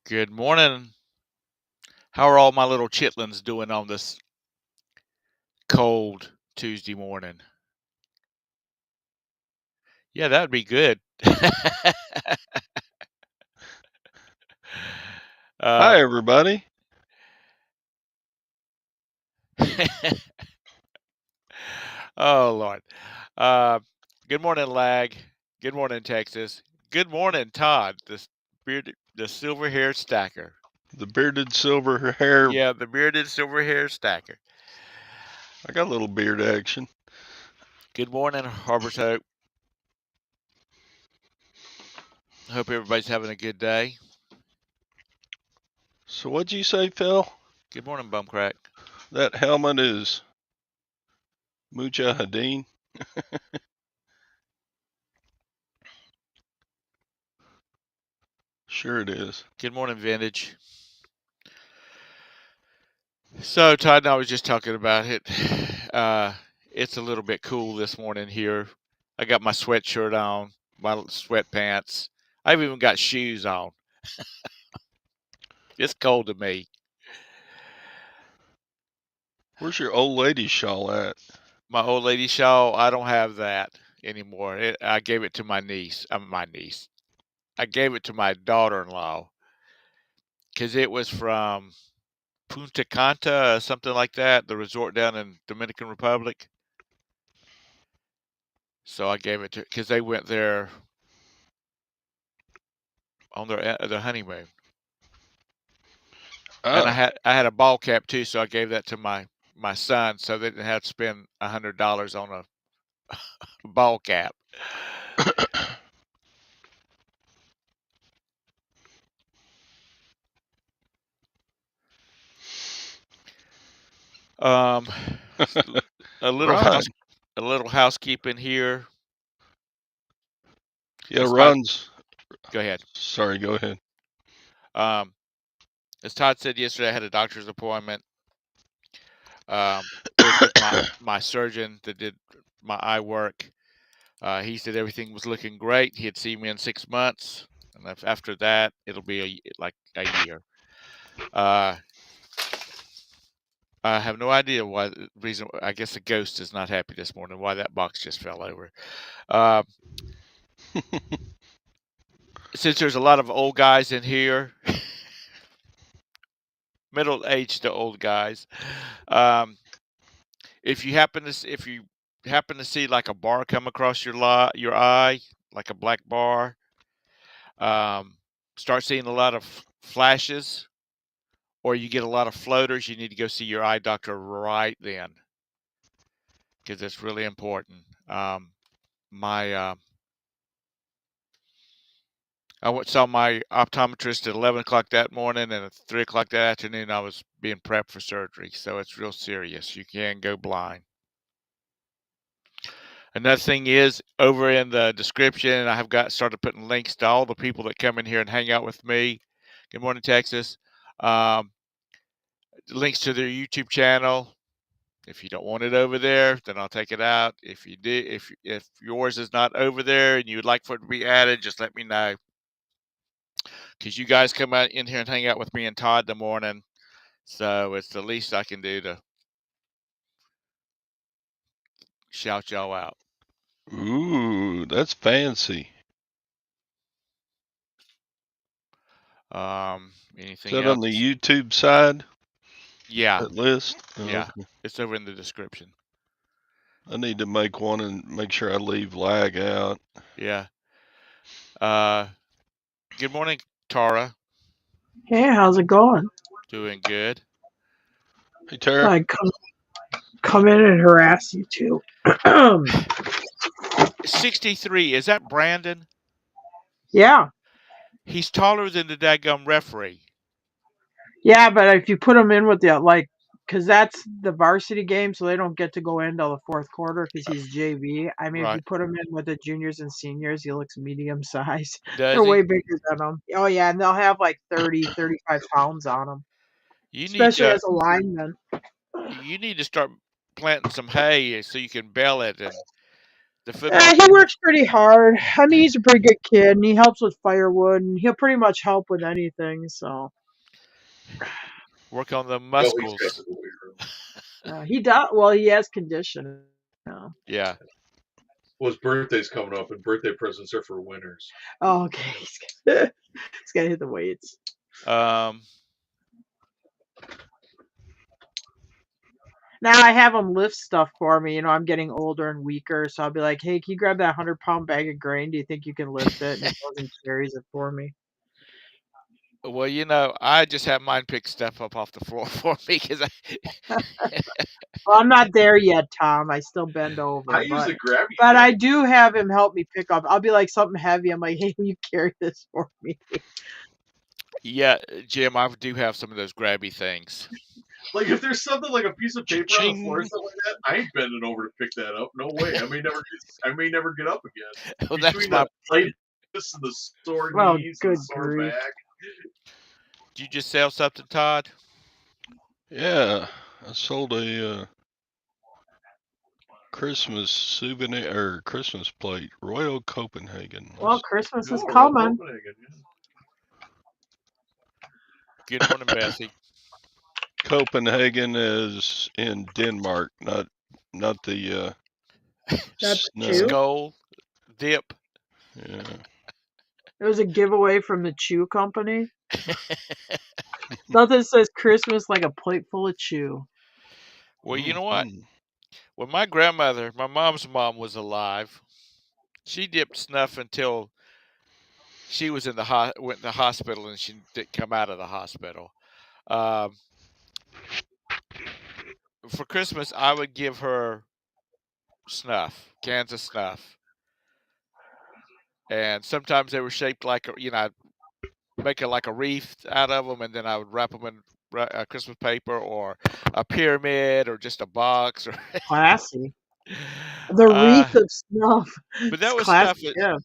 Good morning. How are all my little chitlins doing on this cold Tuesday morning? Yeah, that would be good. uh, Hi, everybody. oh Lord. Uh, good morning, Lag. Good morning, Texas. Good morning, Todd, the silver-haired stacker. The bearded silver hair. Yeah, the bearded silver-haired stacker. I got a little beard action. Good morning, Harbor's Hope. Hope everybody's having a good day. So, what'd you say, Phil? Good morning, Bumcrack. That helmet is Mujahideen? Sure, it is. Good morning, Vintage. So Todd and I was just talking about it. It's a little bit cool this morning here. I got my sweatshirt on, my sweatpants. I've even got shoes on. It's cold to me. Where's your old lady shawl at? My old lady shawl, I don't have that anymore. I gave it to my niece. My niece. I gave it to my daughter-in-law because it was from Punta Cana, something like that, the resort down in Dominican Republic. So I gave it to because they went there on their honeymoon. And Ah, I had a ball cap too, so I gave that to my son, so they didn't have to spend $100 on a ball cap. Um, a little Ron. housekeeping here. Yeah, As Todd, Ron's. go ahead. Sorry, go ahead. Um, as Todd said yesterday, I had a doctor's appointment. It was with my surgeon that did my eye work. He said everything was looking great. He'd see me in 6 months, and after that, it'll be like a year. Uh, I have no idea why the reason. I guess the ghost is not happy this morning. Why that box just fell over. Uh, since there's a lot of old guys in here, middle-aged to old guys. Um, if you happen to see like a bar come across your eye, like a black bar, um, start seeing a lot of flashes, or you get a lot of floaters, you need to go see your eye doctor right then because it's really important. My saw my optometrist at 11 o'clock that morning, and at 3 o'clock that afternoon, I was being prepped for surgery. So it's real serious. You can go blind. Another thing is over in the description, I have got started putting links to all the people that come in here and hang out with me. Good morning, Texas. Um, links to their YouTube channel. If you don't want it over there, then I'll take it out. If you do, if yours is not over there and you would like for it to be added, just let me know. Because you guys come out in here and hang out with me and Todd in the morning, so it's the least I can do to shout y'all out. Ooh, that's fancy. Is Anything that on the else? YouTube side? Yeah, That list? Oh, yeah, okay. it's over in the description. I need to make one and make sure I leave lag out. Yeah. Uh, good morning, Tara. Hey, how's it going? Doing good. Hey, Tara. I come in and harass you too. 63. Is that Brandon? Yeah, He's taller than the daggum referee. yeah, but if you put him in with the because that's the varsity game, so they don't get to go in till the fourth quarter because he's JV. I mean, if you Right. put him in with the juniors and seniors, he looks medium sized. Does They're way he? bigger than him. Oh yeah, and they'll have like 30, 35 pounds on them, You need especially to as a lineman. you need to start planting some hay so you can bale it and The football He team. works pretty hard. I mean, he's a pretty good kid, and he helps with firewood, and he'll pretty much help with anything. So Work on the Well, he's got muscles. the weight room. he does. Well, he has condition. You Yeah. Well, his birthday's coming up, and birthday presents are for winners. Oh, okay. He's got to hit the weights. Um, Now I have him lift stuff for me. I'm getting older and weaker, so I'll be like, "Hey, can you grab that 100-pound bag of grain? Do you think you can lift it?" And he goes and carries it for me. well, I just have mine pick stuff up off the floor for me because Well, I'm not there yet, Tom. I still bend over, I use a grabby but I thing. do have him help me pick up. I'll be like something heavy. I'm like, "Hey, will you carry this for me?" yeah, Jim, I do have some of those grabby things. Like if there's something like a piece of paper on the floor or Cha-ching. something like that, I ain't bending over to pick that up. No way. I may never get up again. Well, that's Between my. the tightness and the sore Oh, knees and good the sore grief. back. Did you just sell something, Todd? Yeah, I sold a Christmas souvenir or Christmas plate, Royal Copenhagen. Well, Christmas is Oh, Royal coming. Copenhagen, yeah. Good morning, Bessie. Copenhagen is in Denmark, not the That's snow. Chew. Skull dip. Yeah. It was a giveaway from the Chew Company. Nothing says Christmas like a plate full of chew. Well, you know what? Mhm. When my grandmother, my mom's mom, was alive, she dipped snuff until she was in the went to the hospital, and she didn't come out of the hospital. Um, for Christmas, I would give her snuff, cans of snuff, and sometimes they were shaped like I'd make it like a wreath out of them, and then I would wrap them in Christmas paper or a pyramid or just a box. Or Classy. The uh, wreath of snuff. but It's that was classy. stuff that Yeah.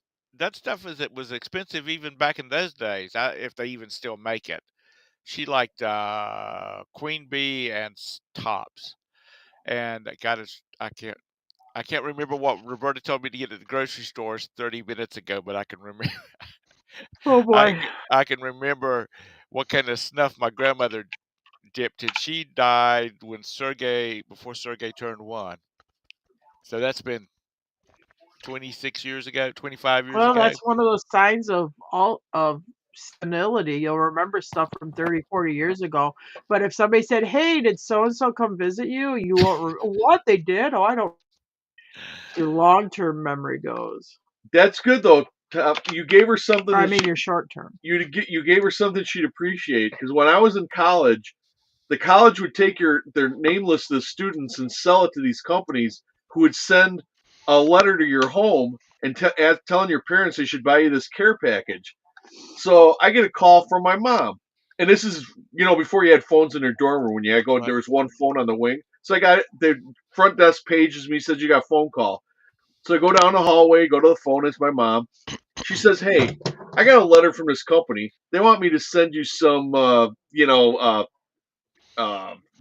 it was expensive even back in those days. If they even still make it. She liked Queen Bee and Tops, and I can't remember what Roberta told me to get at the grocery stores 30 minutes ago, but I can remember. Oh I boy. I can remember what kind of snuff my grandmother dipped in. She died before Sergey turned 1. So that's been 26 years ago, 25 years Well, ago. that's one of those signs of senility. You'll remember stuff from 30, 40 years ago. But if somebody said, "Hey, did so and so come visit you?" You won't. What they did? Oh, I don't. Your long-term memory goes. That's good though. You gave her something Or I that mean, your short-term. you gave her something she'd appreciate. Because when I was in college, the college would take their name list of students and sell it to these companies who would send a letter to your home and telling your parents they should buy you this care package. So I get a call from my mom, and this is before you had phones in your dorm room. When you go, Right. there was one phone on the wing. So I got the front desk pages me, says you got a phone call. So I go down the hallway, go to the phone. It's my mom. She says, "Hey, I got a letter from this company. They want me to send you some, uh, Deodorant.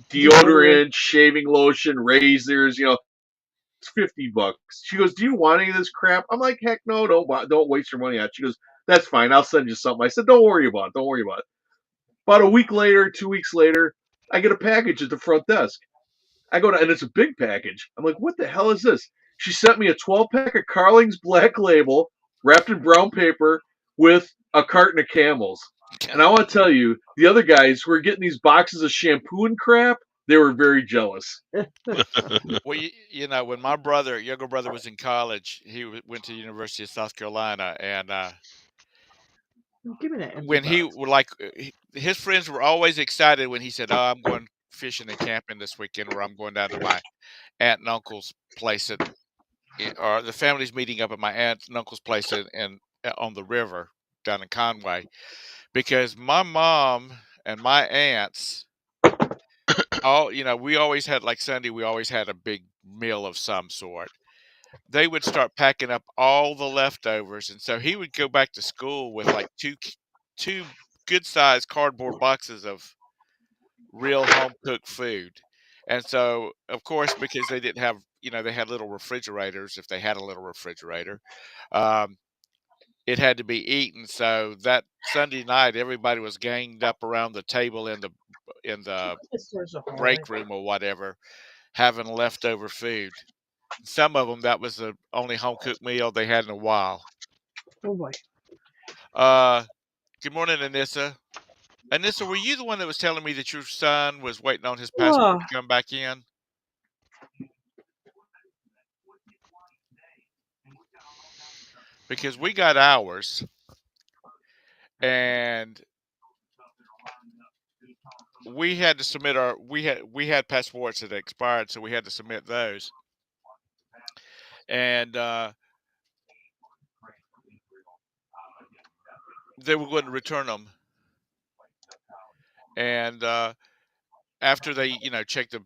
deodorant, shaving lotion, razors. It's $50." She goes, "Do you want any of this crap?" I'm like, "Heck no, don't waste your money on it." She goes, "That's fine. I'll send you something." I said, "Don't worry about it. Don't worry about it." About a week later, 2 weeks later, I get a package at the front desk. I go to, and it's a big package. I'm like, "What the hell is this?" She sent me a 12-pack of Carling's Black Label wrapped in brown paper with a carton of Camels. And I want to tell you, the other guys who were getting these boxes of shampoo and crap, they were very jealous. Well, when my younger brother, was in college, he went to the University of South Carolina, and Give me that empty when he box. would his friends were always excited when he said, "Oh, I'm going fishing and camping this weekend," or "I'm going down to my aunt and uncle's place or the family's meeting up at my aunt and uncle's place on the river down in Conway," because my mom and my aunts we always had, like Sunday, we always had a big meal of some sort. They would start packing up all the leftovers, and so he would go back to school with like two good sized cardboard boxes of real home cooked food. And so, of course, because they didn't have they had little refrigerators if they had a little refrigerator. Um, it had to be eaten. So that Sunday night, everybody was ganged up around the table in the This door's a hallway. break room or whatever, having leftover food. Some of them, that was the only home cooked meal they had in a while. Oh boy. Good morning, Anissa. Anissa, were you the one that was telling me that your son was waiting on his passport Oh, to come back in? Because we got ours, and we had to submit we had passports that expired, so we had to submit those. And they were going to return them. And after they, checked them,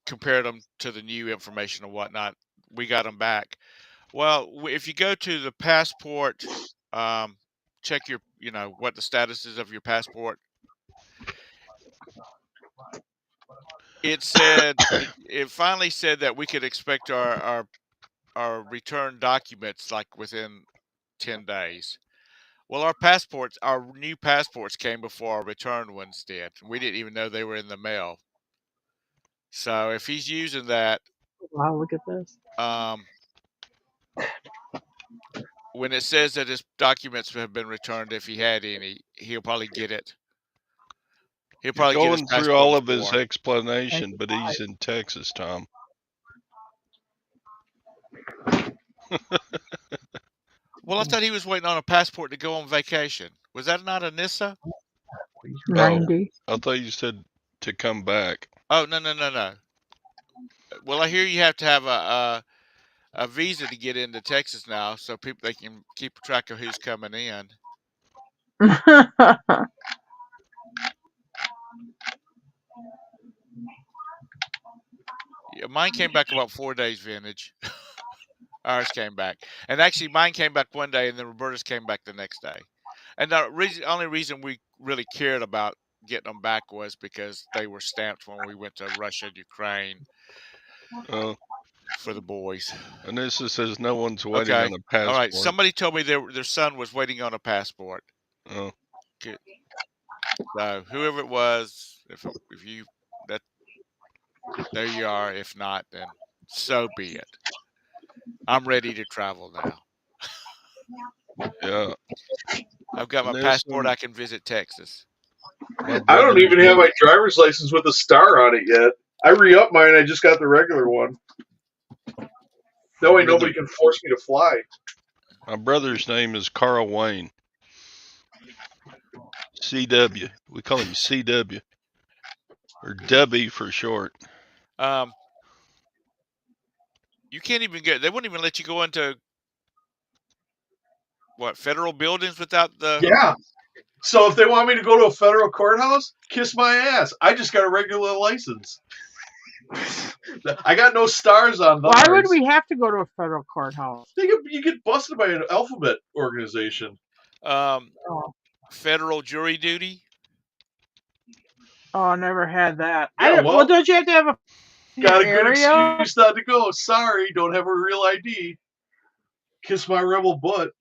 compared them to the new information and whatnot, we got them back. Well, if you go to the passport, check your, what the status is of your passport. It said it finally said that we could expect our return documents like within 10 days. Well, our new passports came before our return ones did. We didn't even know they were in the mail. So if he's using that, wow, look at this. when it says that his documents have been returned, if he had any, he'll probably get it. He'll You're probably get his going through passport all of his before. explanation, but he's in Texas, Tom. Well, I thought he was waiting on a passport to go on vacation. Was that not Anissa? 90. I thought you said to come back. Oh, no. Well, I hear you have to have a visa to get into Texas now, so they can keep track of who's coming in. Yeah, mine came back about 4 days vintage. Ours came back, and actually mine came back one day, and then Roberta's came back the next day. And the only reason we really cared about getting them back was because they were stamped when we went to Russia and Ukraine for the boys. Anissa says no one's waiting Okay. on a passport. All right. Somebody told me their son was waiting on a passport. Oh. Good. So whoever it was, if you that there you are. If not, then so be it. I'm ready to travel now. Yeah. I've got my passport. I can visit Texas. I don't even have my driver's license with a star on it yet. I re-upped mine. I just got the regular one. That way nobody can force me to fly. My brother's name is Carl Wayne. CW. We call him CW. Or Dubby for short. You can't even get. They wouldn't even let you go into federal buildings without the. Yeah. So if they want me to go to a federal courthouse, kiss my ass. I just got a regular license. I got no stars on those. Why would we have to go to a federal courthouse? You get busted by an alphabet organization. Federal jury duty. Oh, I never had that. Yeah, well, don't you have to have a got a area? good excuse not to go? Sorry, don't have a real ID. Kiss my rebel butt.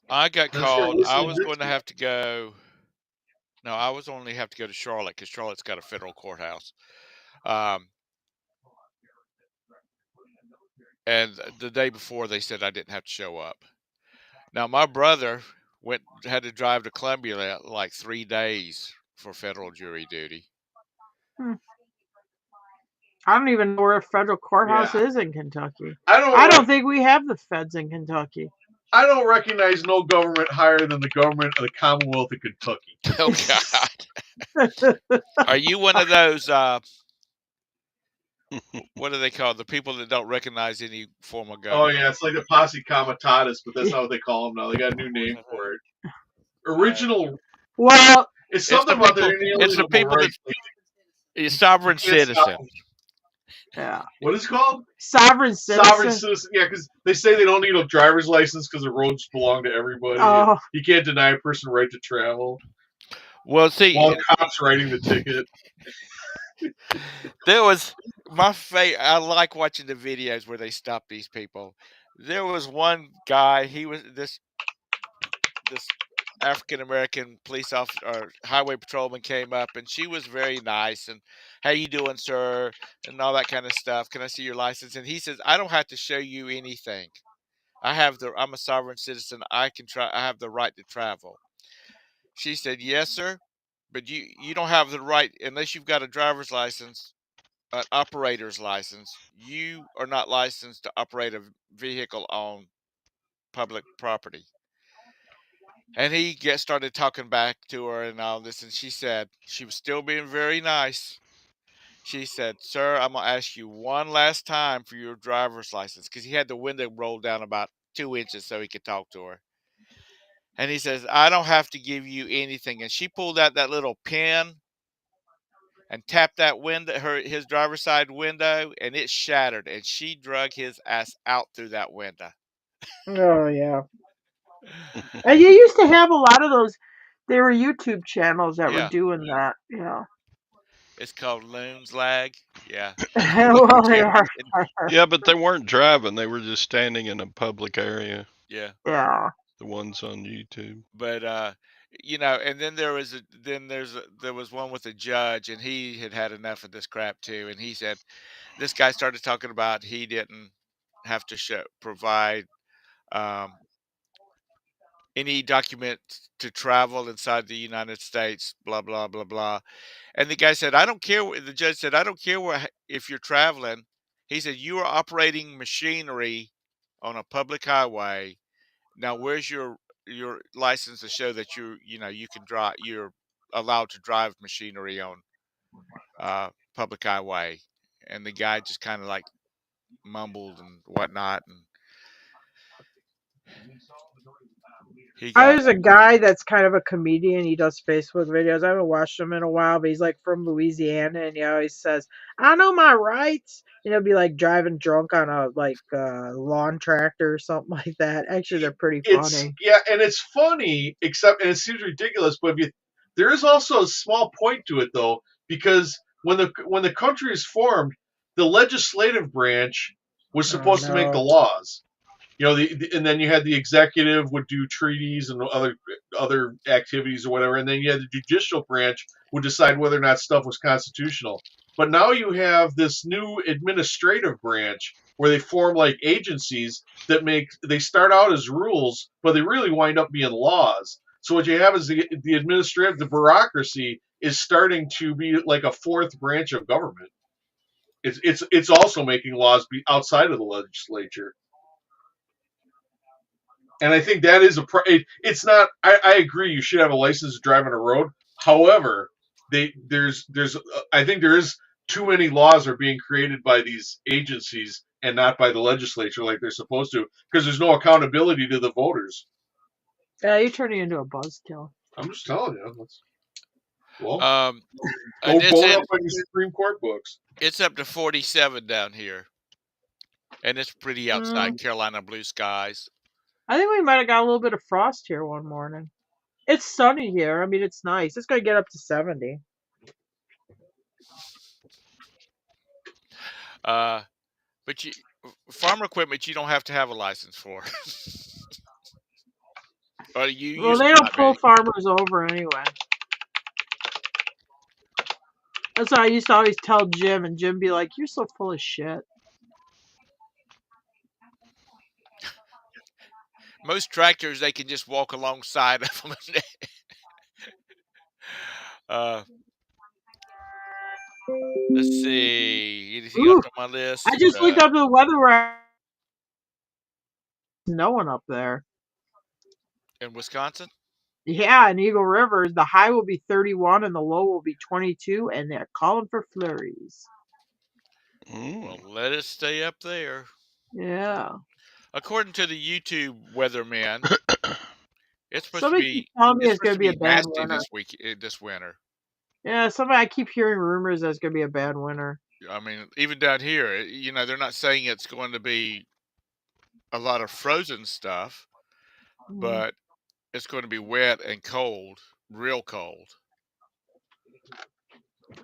I got called. I was going to have to go. No, I was only have to go to Charlotte because Charlotte's got a federal courthouse. And the day before, they said I didn't have to show up. Now my brother had to drive to Columbia like 3 days for federal jury duty. I don't even know where a federal courthouse is in Kentucky. I don't think we have the feds in Kentucky. I don't recognize no government higher than the government of the Commonwealth of Kentucky. Oh God! Are you one of those? What do they call the people that don't recognize any form of government? Oh yeah, it's like the posse comitatus, but that's not what they call them now. They got a new name for it. Original. Well, it's something about their inalienable It's the people rights. Sovereign citizen. Yeah. What is it called? Sovereign citizen. Sovereign citizen. Yeah, because they say they don't need a driver's license because the roads belong to everybody. Oh. You can't deny a person right to travel. Well, see, while cops writing the ticket. There was I like watching the videos where they stop these people. There was one guy. He was this African American police officer or highway patrolman came up, and she was very nice and how you doing, sir, and all that kind of stuff. Can I see your license? And he says, I don't have to show you anything. I'm a sovereign citizen. I have the right to travel. She said, yes, sir, but you don't have the right unless you've got a driver's license, an operator's license. You are not licensed to operate a vehicle on public property. And started talking back to her and all this, and she said she was still being very nice. She said, "Sir, I'm gonna ask you one last time for your driver's license," because he had the window rolled down about 2 inches so he could talk to her. And he says, "I don't have to give you anything." And she pulled out that little pin and tapped that his driver's side window, and it shattered. And she drug his ass out through that window. Oh yeah. And you used to have a lot of those. There were YouTube channels that were Yeah, doing that. Yeah. it's called Loon's Lag. Yeah, there's a YouTube Well, they channel. are. Yeah, but they weren't driving. They were just standing in a public area. Yeah. Yeah. The ones on YouTube. But and then there was one with a judge, and he had had enough of this crap too, and he said this guy started talking about he didn't have to provide um, any document to travel inside the United States, blah blah blah blah. And the guy said, I don't care. The judge said, I don't care if you're traveling. He said, you are operating machinery on a public highway. Now, where's your license to show that you can drive? You're allowed to drive machinery on public highway. And the guy just kind of like mumbled and whatnot, and he got There's a guy that's kind of a comedian. He does Facebook videos. I haven't watched him in a while, but he's like from Louisiana, and he always says, "I know my rights." And he'll be like driving drunk on a lawn tractor or something like that. Actually, they're pretty funny. And it's funny, and it seems ridiculous, but there is also a small point to it though, because when the country is formed, the legislative branch was Oh supposed to make the no. laws. And then you had the executive would do treaties and other activities or whatever, and then you had the judicial branch would decide whether or not stuff was constitutional. But now you have this new administrative branch where they form like agencies they start out as rules, but they really wind up being laws. So what you have is the bureaucracy is starting to be like a fourth branch of government. It's also making laws be outside of the legislature. And I think that is it's not. I agree. You should have a license to drive on a road. However, I think there is too many laws are being created by these agencies and not by the legislature like they're supposed to, because there's no accountability to the voters. Yeah, you're turning into a buzzkill. I'm just telling you. Well, and go vote up on your Supreme Court books. it's up to 47 down here, and it's pretty outside. Carolina blue skies. I think we might have got a little bit of frost here one morning. It's sunny here. I mean, it's nice. It's going to get up to 70. But farm equipment you don't have to have a license for. Or you Well, used they to don't not pull be. farmers over anyway. That's why I used to always tell Jim, and Jim be like, "You're so full of shit." Most tractors they can just walk alongside of them. uh, let's see. Anything else Ooh, on my list? I just looked up the weather where it's snowing up there. In Wisconsin? Yeah, in Eagle River, the high will be 31 and the low will be 22, and they're calling for flurries. Well, let it stay up there. Yeah. According to the YouTube weatherman, it's supposed to Somebody keeps be telling me it's it's going supposed to to be a be bad nasty winter. this winter. Yeah, I keep hearing rumors that it's going to be a bad winter. I mean, even down here, they're not saying it's going to be a lot of frozen stuff, but it's going to be wet and cold, real cold.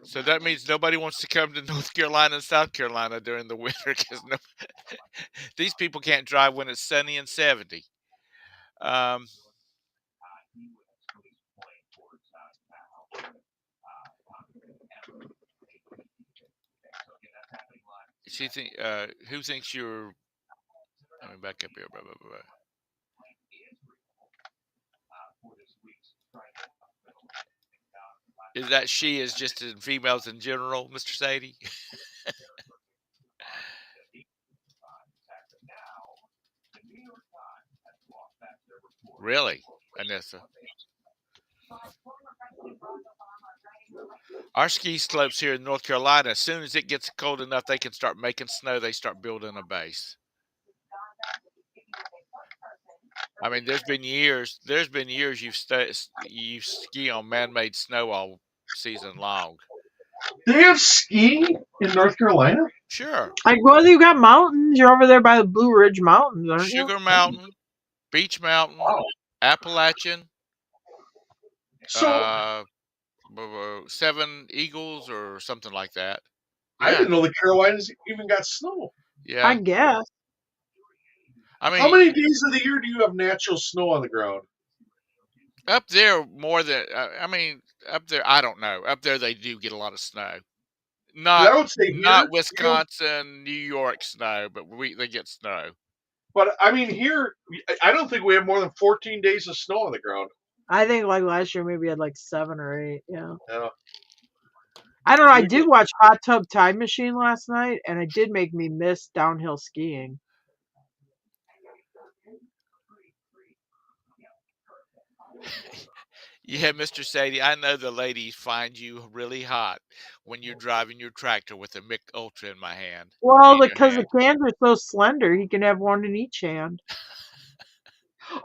So that means nobody wants to come to North Carolina and South Carolina during the winter because these people can't drive when it's sunny and 70. Um, who thinks you're? Let me back up here. Blah, blah, blah. Is that she is just in females in general, Mr. Sadie? Really, Anissa? Our ski slopes here in North Carolina, as soon as it gets cold enough they can start making snow, they start building a base. I mean, there's been years you ski on man-made snow all season long. They have ski in North Carolina? Sure. Well, you got mountains. You're over there by the Blue Ridge Mountains, aren't you? Sugar Mountain, Beach Mountain, Wow. Appalachian, So 7 Eagles or something like that. I Yeah. didn't know the Carolinas even got snow. Yeah. I guess. I mean, How many days of the year do you have natural snow on the ground? up there more than up there I don't know. Up there they do get a lot of snow. 'Cause I would say Not here, Wisconsin, New York snow, but they get snow. but I mean here, I don't think we have more than 14 days of snow on the ground. I think like last year maybe had like 7 or 8. Yeah. Yeah. I don't know. I We did get- watch Hot Tub Time Machine last night, and it did make me miss downhill skiing. Yeah, Mr. Sadie, I know the ladies find you really hot when you're driving your tractor with a Mick Ultra in my hand. Well, in your because the hand. cans are so slender, he can have one in each hand.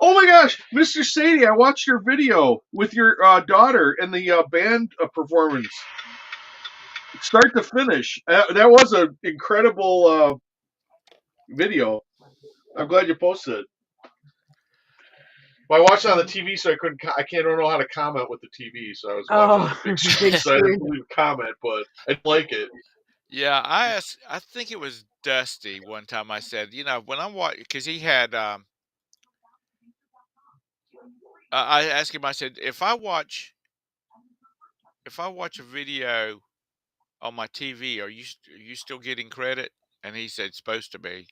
Oh my gosh, Mr. Sadie, I watched your video with your daughter and the band performance, start to finish. That was an incredible video. I'm glad you posted it. Well, I watched it on the TV, so I don't know how to comment with the TV, so I was watching on the big big screen, so I didn't screen. leave a comment, but I like it. Yeah, I think it was Dusty one time I said, when I'm watching, because he had, I asked him, I said, if I watch a video on my TV, are you still getting credit? And he said, supposed to be.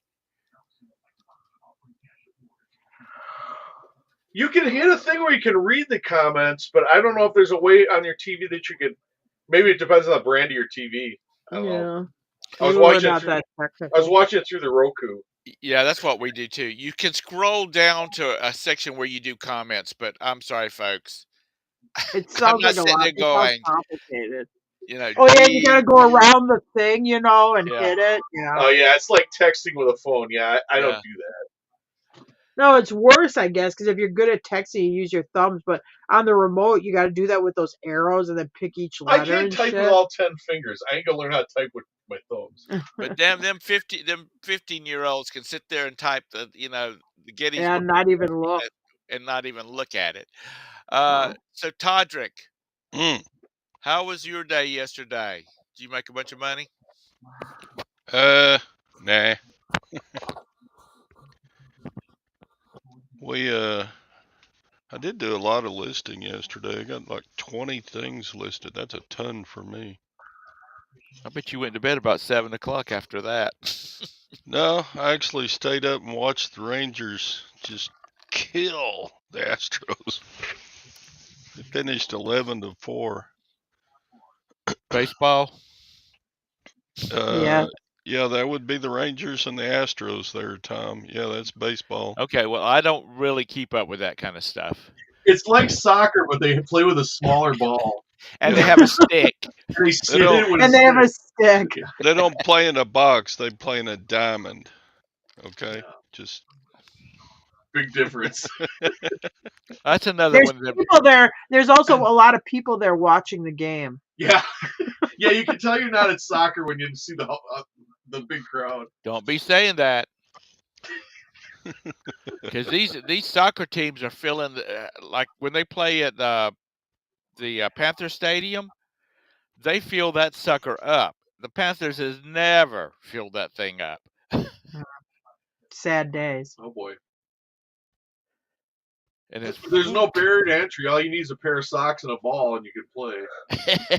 You can hit a thing where you can read the comments, but I don't know if there's a way on your TV that you can. Maybe it depends on the brand of your TV. I don't know. I was Maybe we're watching not it that I was technical. watching it through the Roku. Yeah, that's what we do too. You can scroll down to a section where you do comments, but I'm sorry, folks. It I'm sounds not like a sitting lot. there It sounds going, complicated. Oh yeah, you gotta go around the thing, and Yeah. hit it. Yeah. Oh yeah, it's like texting with a phone. Yeah, I don't Yeah. do that. No, it's worse, I guess, because if you're good at texting, you use your thumbs, but on the remote, you got to do that with those arrows and then pick each I letter can't and type shit. with all 10 fingers. I ain't gonna learn how to type with my thumbs. But damn, them 15-year-olds can sit there and type the Gettysburg Yeah, not even look. and not even look at it. No. So Todrick, Mm. how was your day yesterday? Did you make a bunch of money? Nah. I did do a lot of listing yesterday. I got like 20 things listed. That's a ton for me. I bet you went to bed about 7 o'clock after that. No, I actually stayed up and watched the Rangers just kill the Astros. They finished 11-4. Baseball? Yeah. Yeah, that would be the Rangers and the Astros there, Tom. Yeah, that's baseball. Okay, well, I don't really keep up with that kind of stuff. It's like soccer, but they play with a smaller ball. And they have a stick. They sit it with And they have a stick. They don't play in a box. They play in a diamond. Okay? Just big difference. That's another There's one. people there. There's also a lot of people there watching the game. Yeah. Yeah, you can tell you're not at soccer when you see the big crowd. Don't be saying that. Because these soccer teams are filling like when they play at the Panther Stadium, they fill that sucker up. The Panthers has never filled that thing up. Sad days. Oh boy. And it's There's no barrier to entry. All you need is a pair of socks and a ball, and you can play.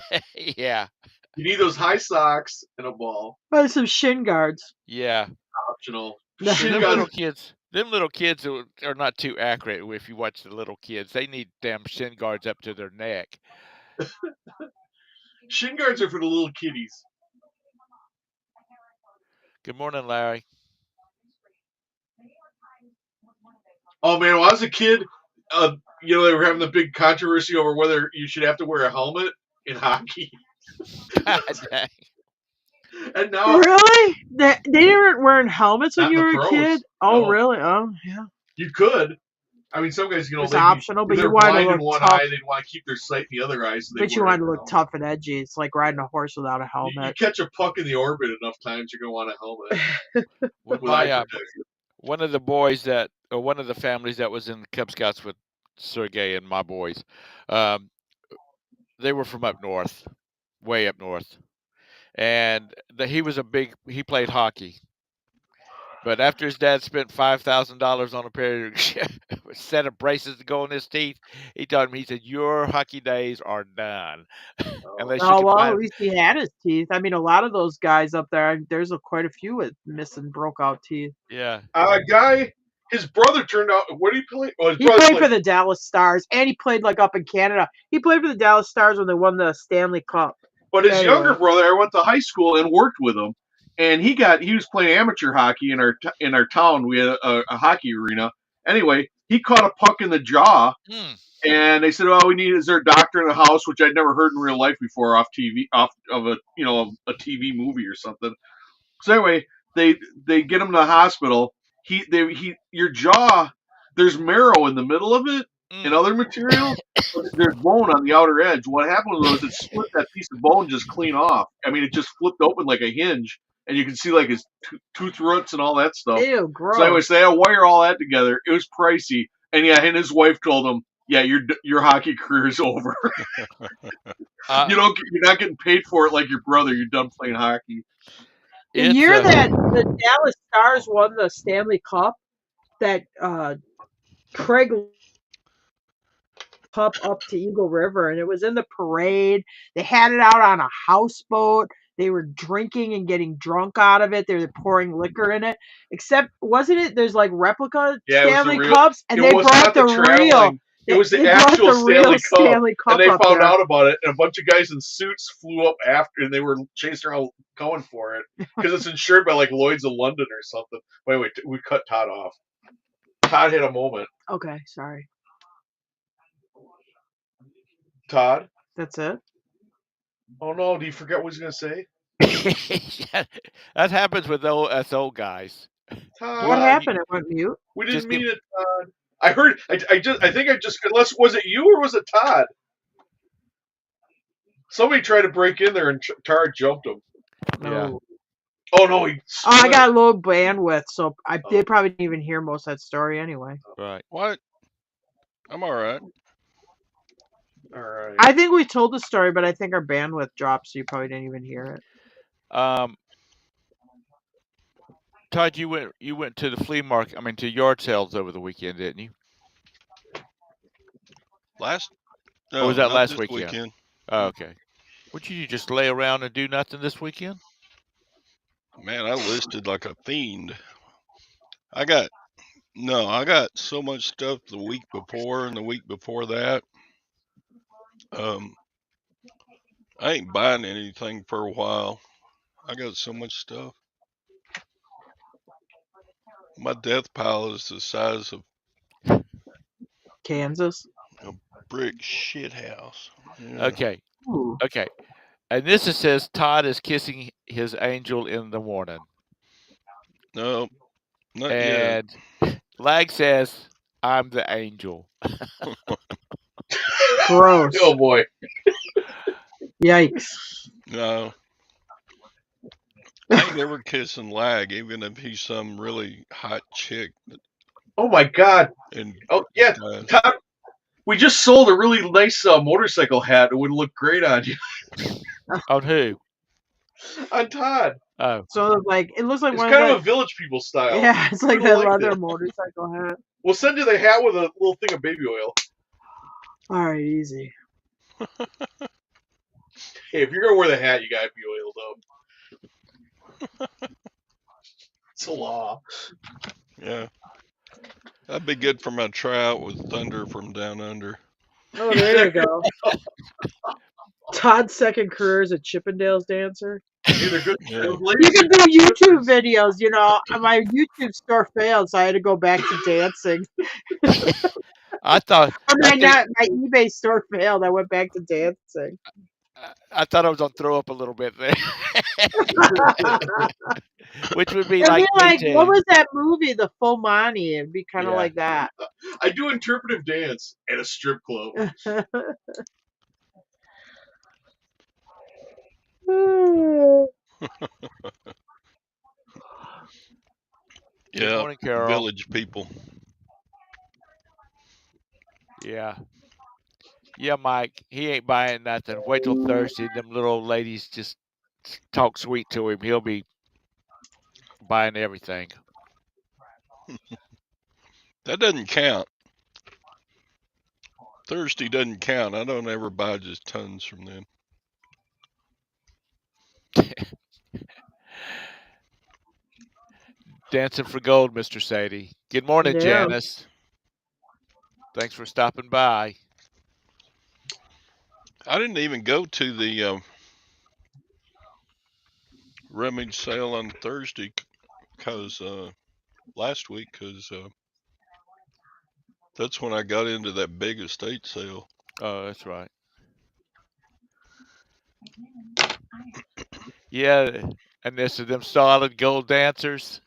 yeah, You need those high socks and a ball. But some shin guards. yeah. Optional. Shin Them guards. little kids are not too accurate. If you watch the little kids, they need damn shin guards up to their neck. Shin guards are for the little kiddies. Good morning, Larry. Oh man, when I was a kid, they were having the big controversy over whether you should have to wear a helmet in hockey. God dang. And now Really? They weren't wearing helmets when Not you the were a pros, kid? Oh, no. really? Oh, yeah. you could. I mean, some guys, It's they'd optional, be, but if you they're wanted to blind in look one tough. eye, they'd want to keep their sight in the other eye. So But you wanted to look tough and edgy. It's like riding a horse without a You helmet. catch a puck in the orbit enough times, you're going to want a helmet When with eye my protection. one of the families that was in the Cub Scouts with Sergey and my boys, they were from up north, way up north, and he played hockey. But after his dad spent $5,000 on a pair of set of braces to go in his teeth, he told him, he said, "Your hockey days are done." Unless you Oh, can well, at find, least he had his teeth. I mean, a lot of those guys up there, there's quite a few with missing, broke out teeth. yeah, Guy, his brother turned out. What did he play? Oh, his He brother played for the Dallas Stars, and he played like up in Canada. He played for the Dallas Stars when they won the Stanley Cup. But his Anyway. younger brother, I went to high school and worked with him, and he was playing amateur hockey in our town. We had a hockey arena. Anyway, he caught a puck in the jaw, and they said, "Oh, is there a doctor in the house?" Which I'd never heard in real life before, off TV, off of a TV movie or something. So anyway, they get him to the hospital. Your jaw, there's marrow in the middle of it and other material. There's bone on the outer edge. What happened was it split that piece of bone just clean off. I mean, it just flipped open like a hinge, and you can see like his tooth roots and all that stuff. Ew, gross. So anyway, they had to wire all that together. It was pricey, and his wife told him, "Yeah, your hockey career is over. You're not getting paid for it like your brother. You're done playing hockey." The year that the Dallas Stars won the Stanley Cup, that Craig Cup up to Eagle River, and it was in the parade. They had it out on a houseboat. They were drinking and getting drunk out of it. They were pouring liquor in it. Except, wasn't it? There's like replica Stanley Cups, and they brought the real. It was the actual Stanley Cup, and they found out about it, and a bunch of guys in suits flew up after, and they were chasing around going for it because it's insured by like Lloyd's of London or something. Wait, we cut Todd off. Todd had a moment. Okay, sorry. Todd? That's it? Oh no, do you forget what he was going to say? That happens with us old guys. Todd, what happened? It went mute? We didn't mean it, Todd. I heard, I think unless, was it you or was it Todd? Somebody tried to break in there and Todd jumped him. Yeah. Oh no, I got low bandwidth, so they probably didn't even hear most of that story anyway. Right. What? I'm all right. All right. I think we told the story, but I think our bandwidth dropped, so you probably didn't even hear it. Todd, you went to the flea market. I mean, to yard sales over the weekend, didn't you? No, or was that last weekend? Oh, Mm-hmm. okay. Would you just lay around and do nothing this weekend? Man, I listed like a fiend. I got so much stuff the week before and the week before that. I ain't buying anything for a while. I got so much stuff. My death pile is the size of Kansas. A brick shit house. Yeah. Okay. Ooh. Okay. And this says Todd is kissing his angel in the morning. No, not yet. And Lag says, I'm the angel. Gross. Oh boy. Yikes. No. I ain't ever kissing Lag, even if he's some really hot chick. Oh my God. Oh yeah, Todd, we just sold a really nice motorcycle hat. It would look great on you. On who? On Todd. Oh, So like it looks like It's one kind of of a Village People style. yeah, it's like People that like leather that. motorcycle hat. We'll send you the hat with a little thing of baby oil. All right, easy. Hey, if you're gonna wear the hat, you gotta be oiled up. It's a law. Yeah. That'd be good for my tryout with Thunder from Down Under. Oh, there you go. Todd's second career as a Chippendales dancer. Hey, they're good. Yeah. You Ladies can are do good YouTube strippers. videos. You know, my YouTube store failed, so I had to go back to dancing. I thought Or I think my eBay store failed. I went back to dancing. I thought I was gonna throw up a little bit there, which would be It'd be like me like, what too. was that movie, The Full Monty? It'd be kind of Yeah. like that. I do interpretive dance at a strip club. Good Yeah. morning, Carol. Village People. Yeah. Yeah, Mike. He ain't buying nothing. Wait till Thursday. Them little old ladies just talk sweet to him. He'll be buying everything. That doesn't count. Thursday doesn't count. I don't ever buy just tons from them. Dancing for gold, Mr. Sadie. Good morning, Yeah. Janice. Thanks for stopping by. I didn't even go to the rummage sale on Thursday because last week because that's when I got into that big estate sale. Oh, that's right. Yeah, and this is them solid gold dancers.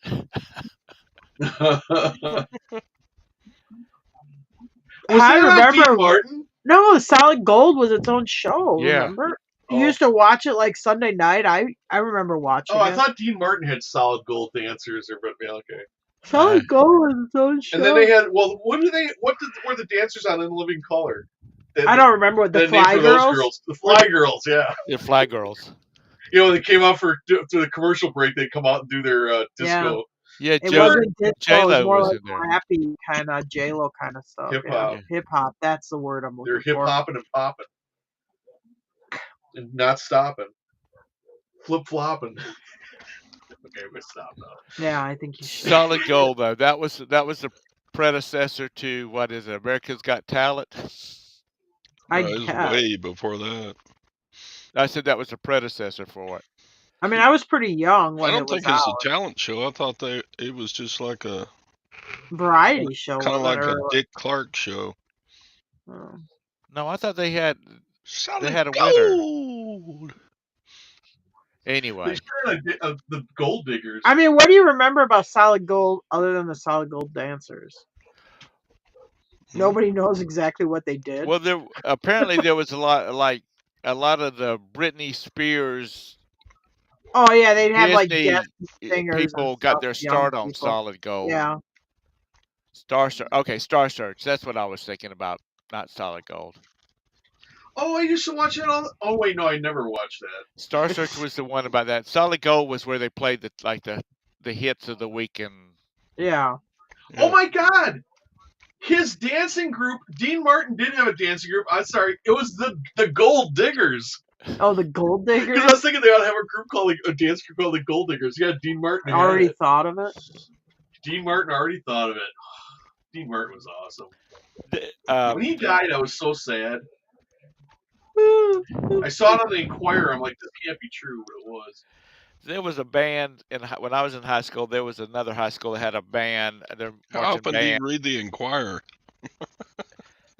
Was I that not Dean remember. Martin? No, Solid Gold was its own show. Yeah. Remember? You Oh. used to watch it like Sunday night. I remember watching Oh, I it. thought Dean Martin had solid gold dancers, or but yeah, okay. Solid Gold was its own show. And then they had what were the dancers on In Living Color? I don't remember what the Fly Girls. The Fly Girls, yeah. The Fly Girls. You know, they came out for the commercial break. They'd come out and do their disco. Yeah, It wasn't disco. It was J-Lo more was like in there. rappy kind of J-Lo kind of stuff. Hip-hop. Yeah. Hip hop. That's the word I'm looking They're for. hip hopping and popping, and not stopping, flip flopping. Okay, we stop now. Yeah, I think you should. Solid Gold, though. That was the predecessor to what is it? America's Got Talent. I It was guess. way before that. I said that was the predecessor for it. I mean, I was pretty young when I it don't was think it's out. a talent show. I thought it was just like a Variety show. kind of wasn't like it? a Or- Dick Clark show. Oh. No, I thought they had Solid had a winner. gold. Anyway. They started the Gold Diggers. I mean, what do you remember about Solid Gold other than the Solid Gold dancers? Nobody knows exactly what they did. Well, there apparently there was a lot of the Britney Spears. Oh yeah, they'd have like Disney guest singers. people and got stuff, their young start on people. Solid Gold. Yeah. Star Search. That's what I was thinking about, not Solid Gold. Oh, I used to watch that all. Oh wait, no, I never watched that. Star Search was the one about that. Solid Gold was where they played the hits of the weekend. Yeah. Yeah. Oh my God, his dancing group. Dean Martin did have a dancing group. I'm sorry, it was the Gold Diggers. Oh, the Gold Diggers. Because I was thinking they ought to have a group called a dance group called the Gold Diggers. Yeah, Dean Martin had Already it. thought of it. Dean Martin already thought of it. Dean Martin was awesome. Um, When he died, I was so sad. I saw it on the Enquirer. I'm like, this can't be true, but it was. there was a band when I was in high school. There was another high school that had a band. Their How marching often do band. you read the Enquirer?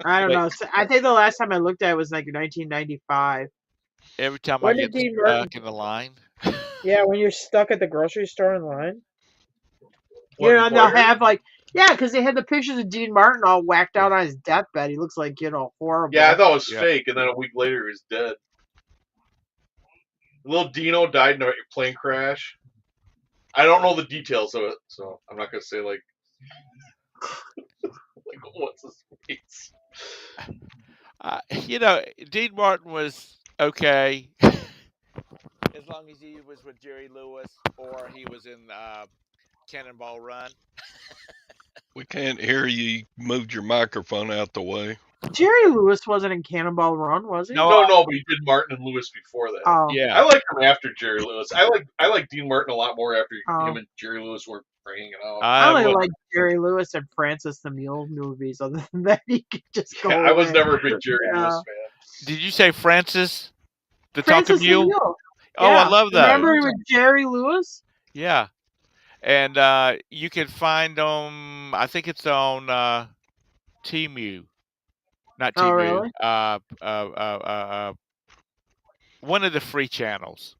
I don't know. I think the last time I looked at it was like 1995. Every time When I did get Dean Martin- stuck in the line. Yeah, when you're stuck at the grocery store in line. What, You know, and they'll Enquirer? have like, yeah, because they had the pictures of Dean Martin all whacked out on his deathbed. He looks like, horrible. Yeah, I thought it was Yeah. fake, and then a week later he was dead. Little Dino died in a plane crash. I don't know the details of it, so I'm not gonna say like what's his face. Dean Martin was okay. long as he was with Jerry Lewis or he was in Cannonball Run. We can't hear you. You moved your microphone out the way. Jerry Lewis wasn't in Cannonball Run, was he? No, No, but he did Martin and Lewis before that. Oh. yeah. I like him after Jerry Lewis. I like Dean Martin a lot more after Oh. him and Jerry Lewis were hanging out. I only would- like Jerry Lewis and Francis the Mule movies. Other than that, he could just go. I was away. never a big Jerry Yeah. Lewis fan. Did you say Francis the Francis Talking Mule? Oh, Yeah. I love that. Remember with Jerry Lewis? Yeah. And you can find them. I think it's on Temu, not Oh, Temu. really? One of the free channels.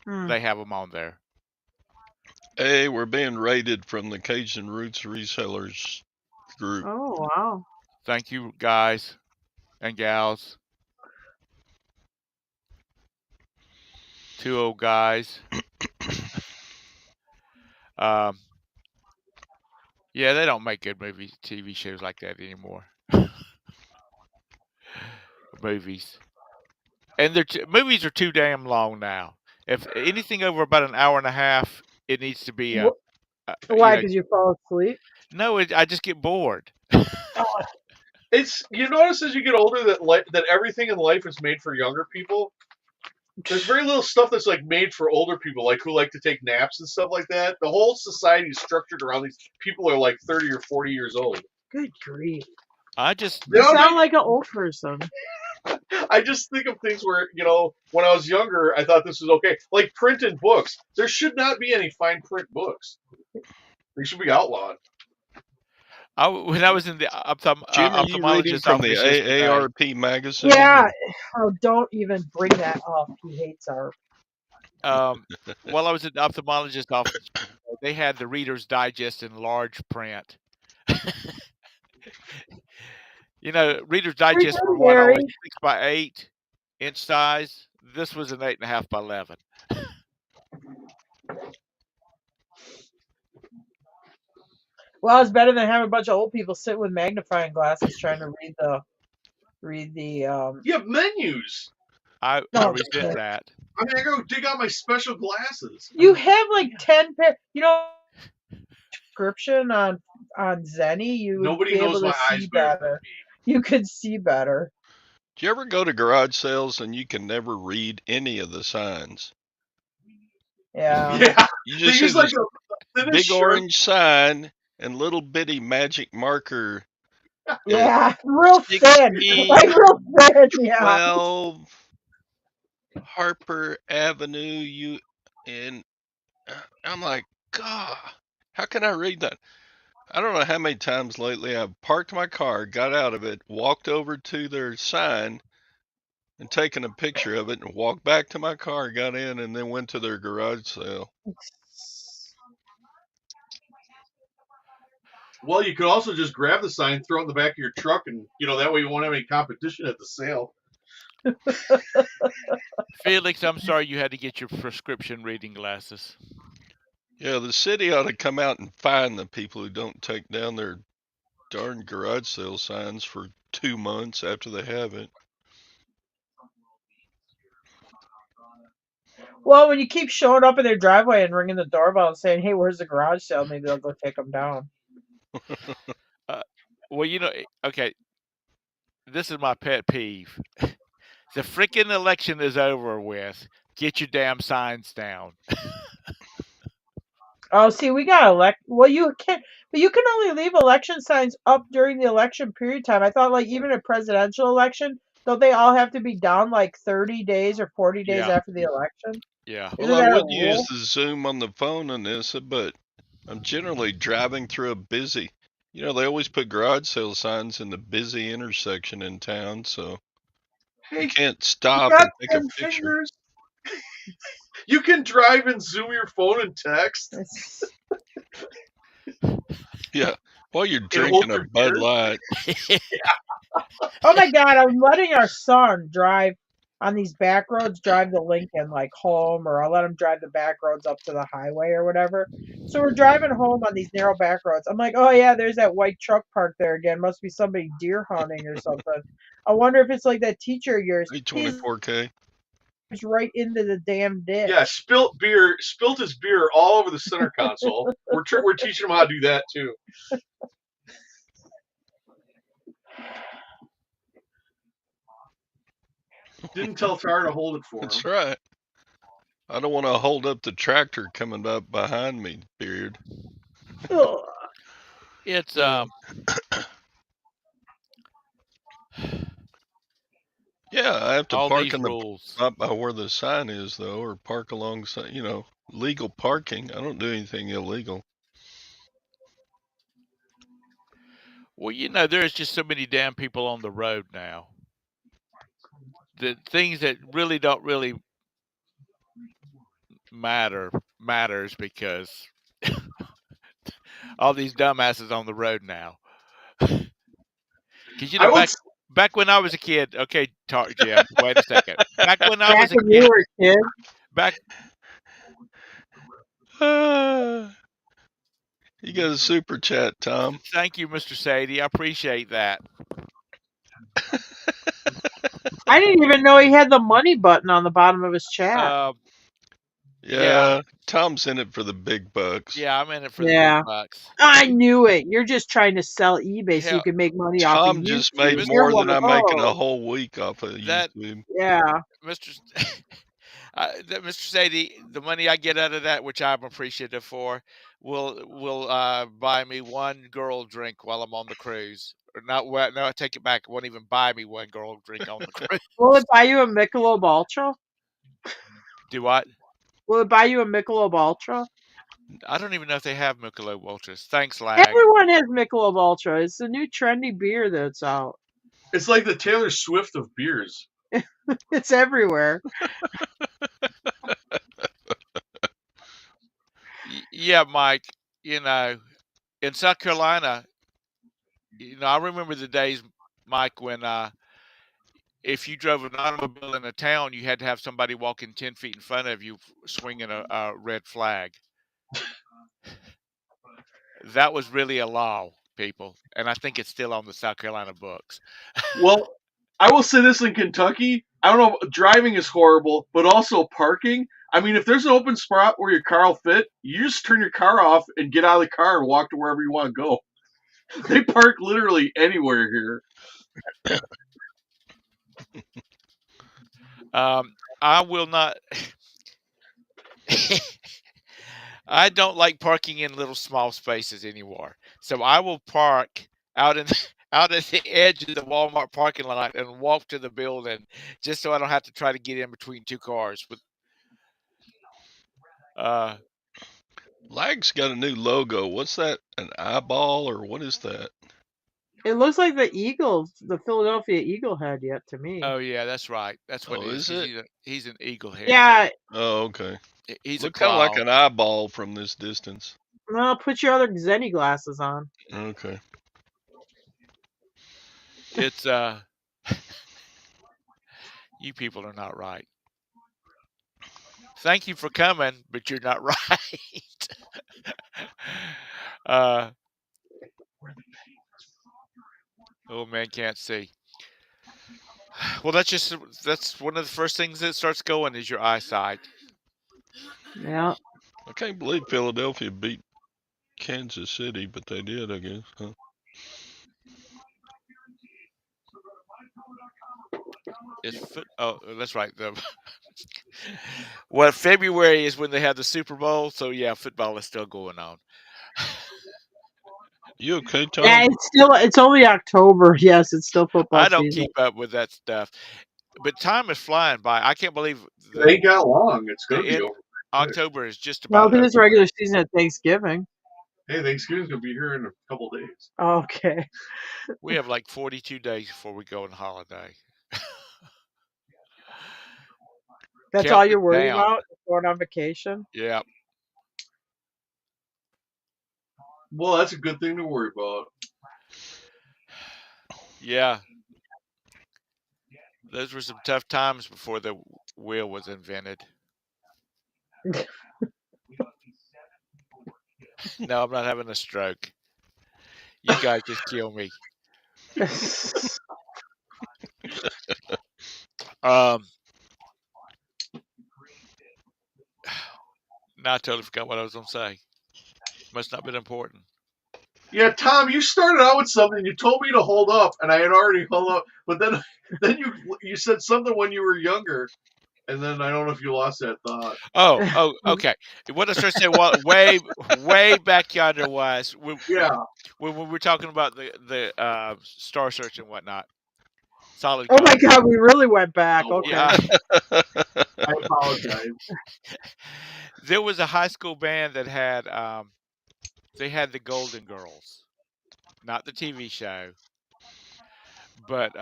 Hmm. They have them on there. Hey, we're being rated from the Cajun Roots Resellers group. Oh, wow. Thank you, guys and gals. 2 old guys. Yeah, they don't make good TV shows like that anymore. Movies. And movies are too damn long now. If anything over about an hour and a half, it needs to be a. Why? Because you fall asleep? No, I just get bored. It's you notice as you get older that everything in life is made for younger people. There's very little stuff that's like made for older people, like who like to take naps and stuff like that. The whole society is structured around these people who are like 30 or 40 years old. Good grief. I just You sound like an old person. I just think of things where, when I was younger, I thought this was okay. Like printed books. There should not be any fine print books. They should be outlawed. when I was in the Jim, are you reading ophthalmologist from the office yesterday. AARP magazine? Yeah. Oh, don't even bring that up. He hates art. While I was at the ophthalmologist office, they had the Reader's Digest in large print. Reader's Digest were what, always 6x8 inch size. This was an 8.5 by 11. Well, it's better than having a bunch of old people sit with magnifying glasses trying to read the. You have menus. I No, resent that. I mean, I go dig out my special glasses. You have like 10 pair. Subscription on Zenny. You would Nobody be knows able my to eyes see better than better. me. You could see better. Do you ever go to garage sales and you can never read any of the signs? Yeah. Yeah. You They just see use like this a thin big shirt. orange sign and little bitty magic marker. Yeah, real thin. 16. Like real thin, yeah. 12 Harper Avenue. And I'm like, God, how can I read that? I don't know how many times lately I've parked my car, got out of it, walked over to their sign and taken a picture of it and walked back to my car, got in, and then went to their garage sale. Well, you could also just grab the sign, throw it in the back of your truck, and that way you won't have any competition at the sale. Felix, I'm sorry you had to get your prescription reading glasses. Yeah, the city ought to come out and fine the people who don't take down their darn garage sale signs for 2 months after they have it. Well, when you keep showing up in their driveway and ringing the doorbell and saying, "Hey, where's the garage sale?" Maybe they'll go take them down. Well, okay, this is my pet peeve. The freaking election is over with. Get your damn signs down. Oh, see, we got Well, you can only leave election signs up during the election period time. I thought, like, even a presidential election, don't they all have to be down like 30 days or 40 days Yeah. after the election? Yeah. Isn't Well, I that a wouldn't use rule? the Zoom on the phone on this, but I'm generally driving through a busy. They always put garage sale signs in the busy intersection in town, so you Hey, can't you stop got and take a 10 picture. fingers. You can drive and Zoom your phone and text. Yeah, while you're hold drinking a your Bud beer. Light. Oh my God, I'm letting our son drive on these back roads, drive to Lincoln, like home, or I'll let him drive the back roads up to the highway or whatever. So we're driving home on these narrow back roads. I'm like, oh yeah, there's that white truck parked there again. Must be somebody deer hunting or something. I wonder if it's like that teacher of yours. Hey, He's 24K. right into the damn ditch. Yeah, spilt his beer all over the center console. We're teaching him how to do that too. Didn't tell Tar to hold it for him. That's right. I don't want to hold up the tractor coming up behind me, Beard. Ugh. It's Yeah, I have to all park these in the rules. not by where the sign is though, or park alongside. Legal parking. I don't do anything illegal. Well, there's just so many damn people on the road now. The things that really don't really matters because all these dumbasses on the road now. Because I will. back when I was a kid. Okay, Jim. Wait a second. Back when I Back was a when you kid. were a kid. Back. You got a super chat, Thom. Thank you, Mr. Sadie. I appreciate that. I didn't even know he had the money button on the bottom of his chat. Yeah, Thom's in it for the big bucks. Yeah, I'm in it for the Yeah. big bucks. I knew it. You're just trying to sell eBay so Hell, you can make money off of Thom YouTube. just made You're more one than of I make in a those. whole week off of That- YouTube. Yeah. Mr. Mr. Sadie, the money I get out of that, which I'm appreciative for, will buy me one girl drink while I'm on the cruise. Or not? No, I take it back. It won't even buy me one girl drink on the cruise. Will it buy you a Michelob Ultra? Do what? Will it buy you a Michelob Ultra? I don't even know if they have Michelob Ultras. Thanks, Lag. Everyone has Michelob Ultra. It's the new trendy beer that's out. It's like the Taylor Swift of beers. It's everywhere. Yeah, Mike. In South Carolina, I remember the days, Mike, when if you drove an automobile in a town, you had to have somebody walking 10 feet in front of you swinging a red flag. That was really a law, people. And I think it's still on the South Carolina books. Well, I will say this in Kentucky. I don't know, driving is horrible, but also parking. I mean, if there's an open spot where your car will fit, you just turn your car off and get out of the car and walk to wherever you want to go. They park literally anywhere here. I will not. I don't like parking in little small spaces anymore. So I will park out out at the edge of the Walmart parking lot and walk to the building just so I don't have to try to get in between two cars. But Lag's got a new logo. What's that? An eyeball or what is that? It looks like the Eagles, the Philadelphia Eagle head yet to me. oh yeah, that's right. That's what Oh, it is. is it? He's an eagle head. Yeah. Oh, okay. He's Look a kind of like claw. an eyeball from this distance. Well, put your other Zenny glasses on. Okay. It's you people are not right. Thank you for coming, but you're not right. Oh man, can't see. Well, that's one of the first things that starts going is your eyesight. Yeah. I can't believe Philadelphia beat Kansas City, but they did, I guess. Huh? Oh, that's right. Well, February is when they have the Super Bowl, so yeah, football is still going on. You okay, Thom? Yeah, it's only October. Yes, it's still football I don't season. keep up with that stuff, but time is flying by. I can't believe It ain't got long. It's going to be over. October is just No, about because it's over. regular season at Thanksgiving. Hey, Thanksgiving's going to be here in a couple days. Okay. We have like 42 days before we go on holiday. That's all Counting you're it worried down. about? Going on vacation? Yeah. Well, that's a good thing to worry about. Yeah. Those were some tough times before the wheel was invented. No, I'm not having a stroke. You guys just kill me. Now I totally forgot what I was going to say. Must not been important. Yeah, Tom, you started out with something. You told me to hold up, and I had already hung up. But then you said something when you were younger, and then I don't know if you lost that thought. Oh, okay. What I was trying to say, well, way back yonder was Yeah. when we were talking about the Star Search and whatnot. Solid Oh my color. God, we really went back. Oh, Okay. Yeah, I apologize. there was a high school band that had they had the Golden Girls, not the TV show, but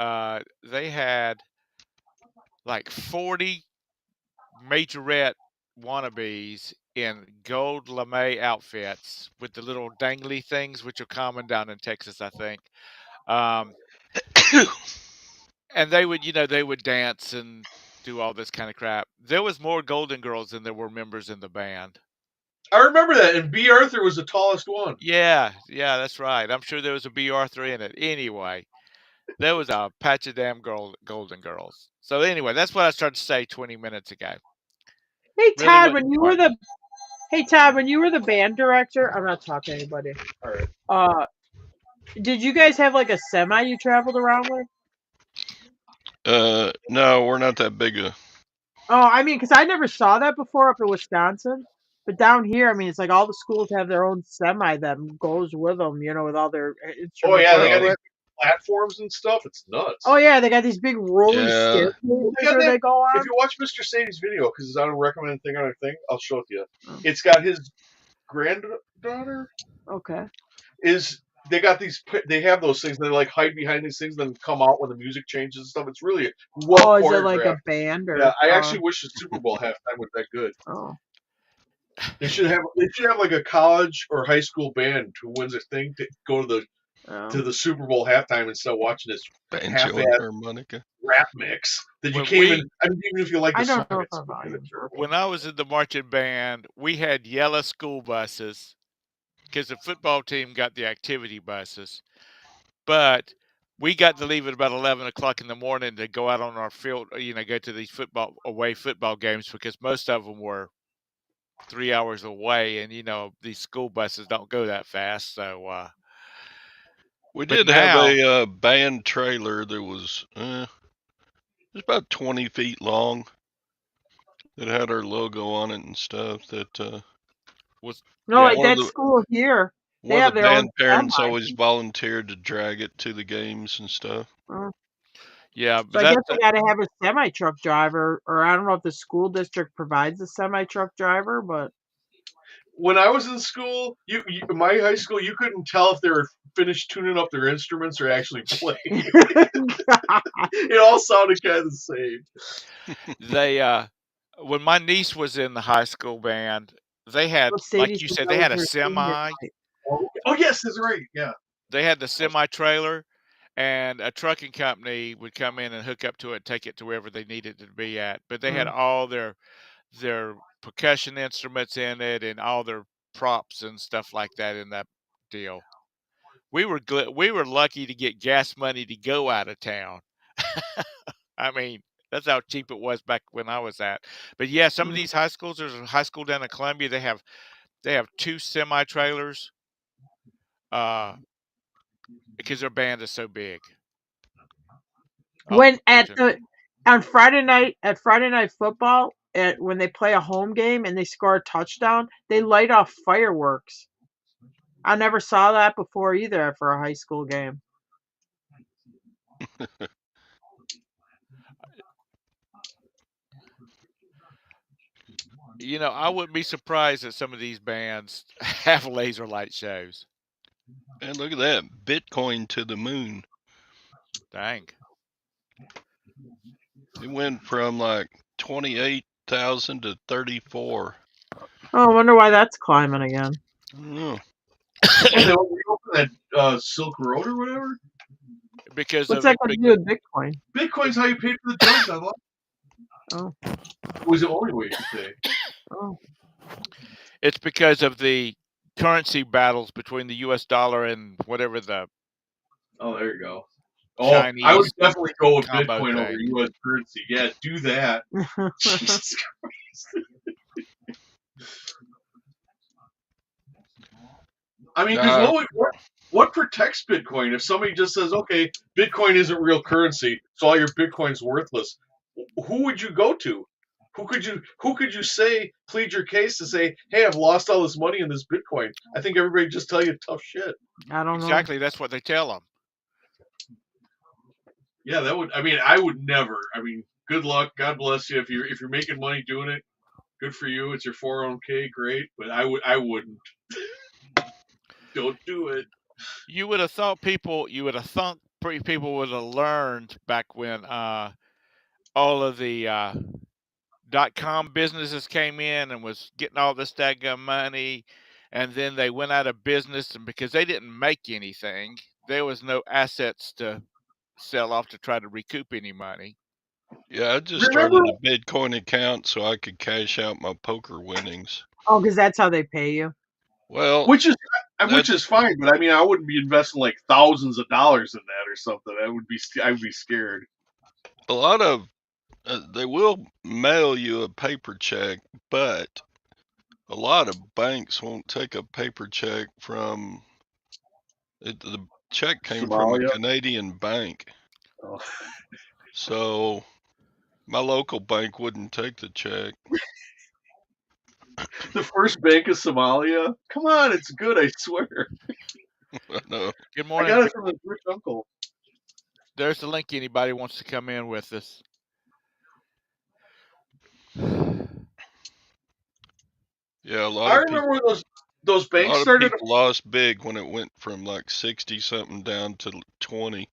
they had like 40 majorette wannabes in gold lame outfits with the little dangly things, which are common down in Texas, I think. Um, and they would, they would dance and do all this kind of crap. There was more Golden Girls than there were members in the band. I remember that, and B. Arthur was the tallest one. Yeah, that's right. I'm sure there was a B. Arthur in it. Anyway, there was a patch of damn Golden Girls. So anyway, that's what I started to say 20 minutes ago. Hey Really Todd, wasn't when you were important. the band director, I'm not talking to anybody. All right. Did you guys have like a semi you traveled around with? No, we're not that big a. Oh, I mean, because I never saw that before up in Wisconsin. But down here, I mean, it's like all the schools have their own semi that goes with them, with all their Oh instruments yeah, and they got these equipment. platforms and stuff. It's nuts. Oh yeah, they got these big rolling Yeah. staircases They got where that- they go on. If you watch Mr. Sadie's video, because it's on a recommended thing on our thing, I'll show it to you. Oh. It's got his granddaughter. Okay. They got these? They have those things. They like hide behind these things, then come out when the music changes and stuff. It's really well Oh, is choreographed. it like a band or? Yeah, I actually wish the Super Bowl halftime was that good. Oh. They should have like a college or high school band who wins a thing to go to the Super Bowl halftime instead of watching this Banjo and half-ass harmonica. rap mix that you When can't we- even. I mean, even if you like the I song, don't know if it's our volume's working. When I was in the marching band, we had yellow school buses because the football team got the activity buses. But we got to leave at about 11 o'clock in the morning to go out on our field, go to these away football games because most of them were 3 hours away. And, these school buses don't go that fast. So, We But did have now- a band trailer that was it's about 20 feet long. That had our logo on it and stuff. That No, Yeah, like one of that the- school here. They one have of the their own band parents semi. always volunteered to drag it to the games and stuff. yeah, So but I guess that's they got to have a semi truck driver, or I don't know if the school district provides a semi truck driver, but when I was in school, my high school, you couldn't tell if they were finished tuning up their instruments or actually playing. It all sounded kind of the same. they when my niece was in the high school band, they had, Well, like Sadie you said said, that they was had a her senior semi. night. Oh yes, that's right. Yeah. They had the semi trailer, and a trucking company would come in and hook up to it, take it to wherever they needed it to be at. But they had all their percussion instruments in it and all their props and stuff like that in that deal. We were lucky to get gas money to go out of town. I mean, that's how cheap it was back when I was at. But yeah, some of these high schools, there's a high school down in Columbia, they have 2 semi trailers because their band is so big. When on Friday night football, when they play a home game and they score a touchdown, they light off fireworks. I never saw that before either for a high school game. I wouldn't be surprised that some of these bands have laser light shows. And look at that, Bitcoin to the moon. Dang. It went from like 28,000 to 34. Oh, I wonder why that's climbing again. I don't know. When they reopened that Silk Road or whatever. Because What's of that got to do with Bitcoin? Bitcoin's how you paid for the drugs online. Oh. It was the only way you could pay. Oh. it's because of the currency battles between the US dollar and whatever the Oh, there you go. Oh, Chinese I would definitely go with combo Bitcoin over thing. U.S. currency. Yeah, do that. Jesus Christ. I mean, because Nah, what protects Bitcoin? If somebody just says, okay, Bitcoin isn't real currency, so all your Bitcoin's worthless, who would you go to? Who could you say plead your case to say, hey, I've lost all this money in this Bitcoin? I think everybody just tell you tough shit. I don't know. Exactly, that's what they tell them. Yeah, that would. I mean, I would never. I mean, good luck. God bless you. If you're making money doing it, good for you. It's your 401k, great. But I wouldn't. Don't do it. You would have thought people would have learned back when all of the .com businesses came in and was getting all this daggum money, and then they went out of business, and because they didn't make anything, there was no assets to sell off to try to recoup any money. yeah, I just Remember, started a Bitcoin account so I could cash out my poker winnings. Oh, because that's how they pay you. Well, which is that's fine, but I mean, I wouldn't be investing like thousands of dollars in that or something. I would be scared. a lot of they will mail you a paper check, but a lot of banks won't take a paper check from it. The check came from a Somalia. Canadian bank, Oh. so my local bank wouldn't take the check. The first bank of Somalia. Come on, it's good. I swear. No, Good I morning. got it from the rich uncle. There's the link. Anybody wants to come in with us? yeah, I remember when those a banks lot of started. people lost big when it went from like 60 something down to 20.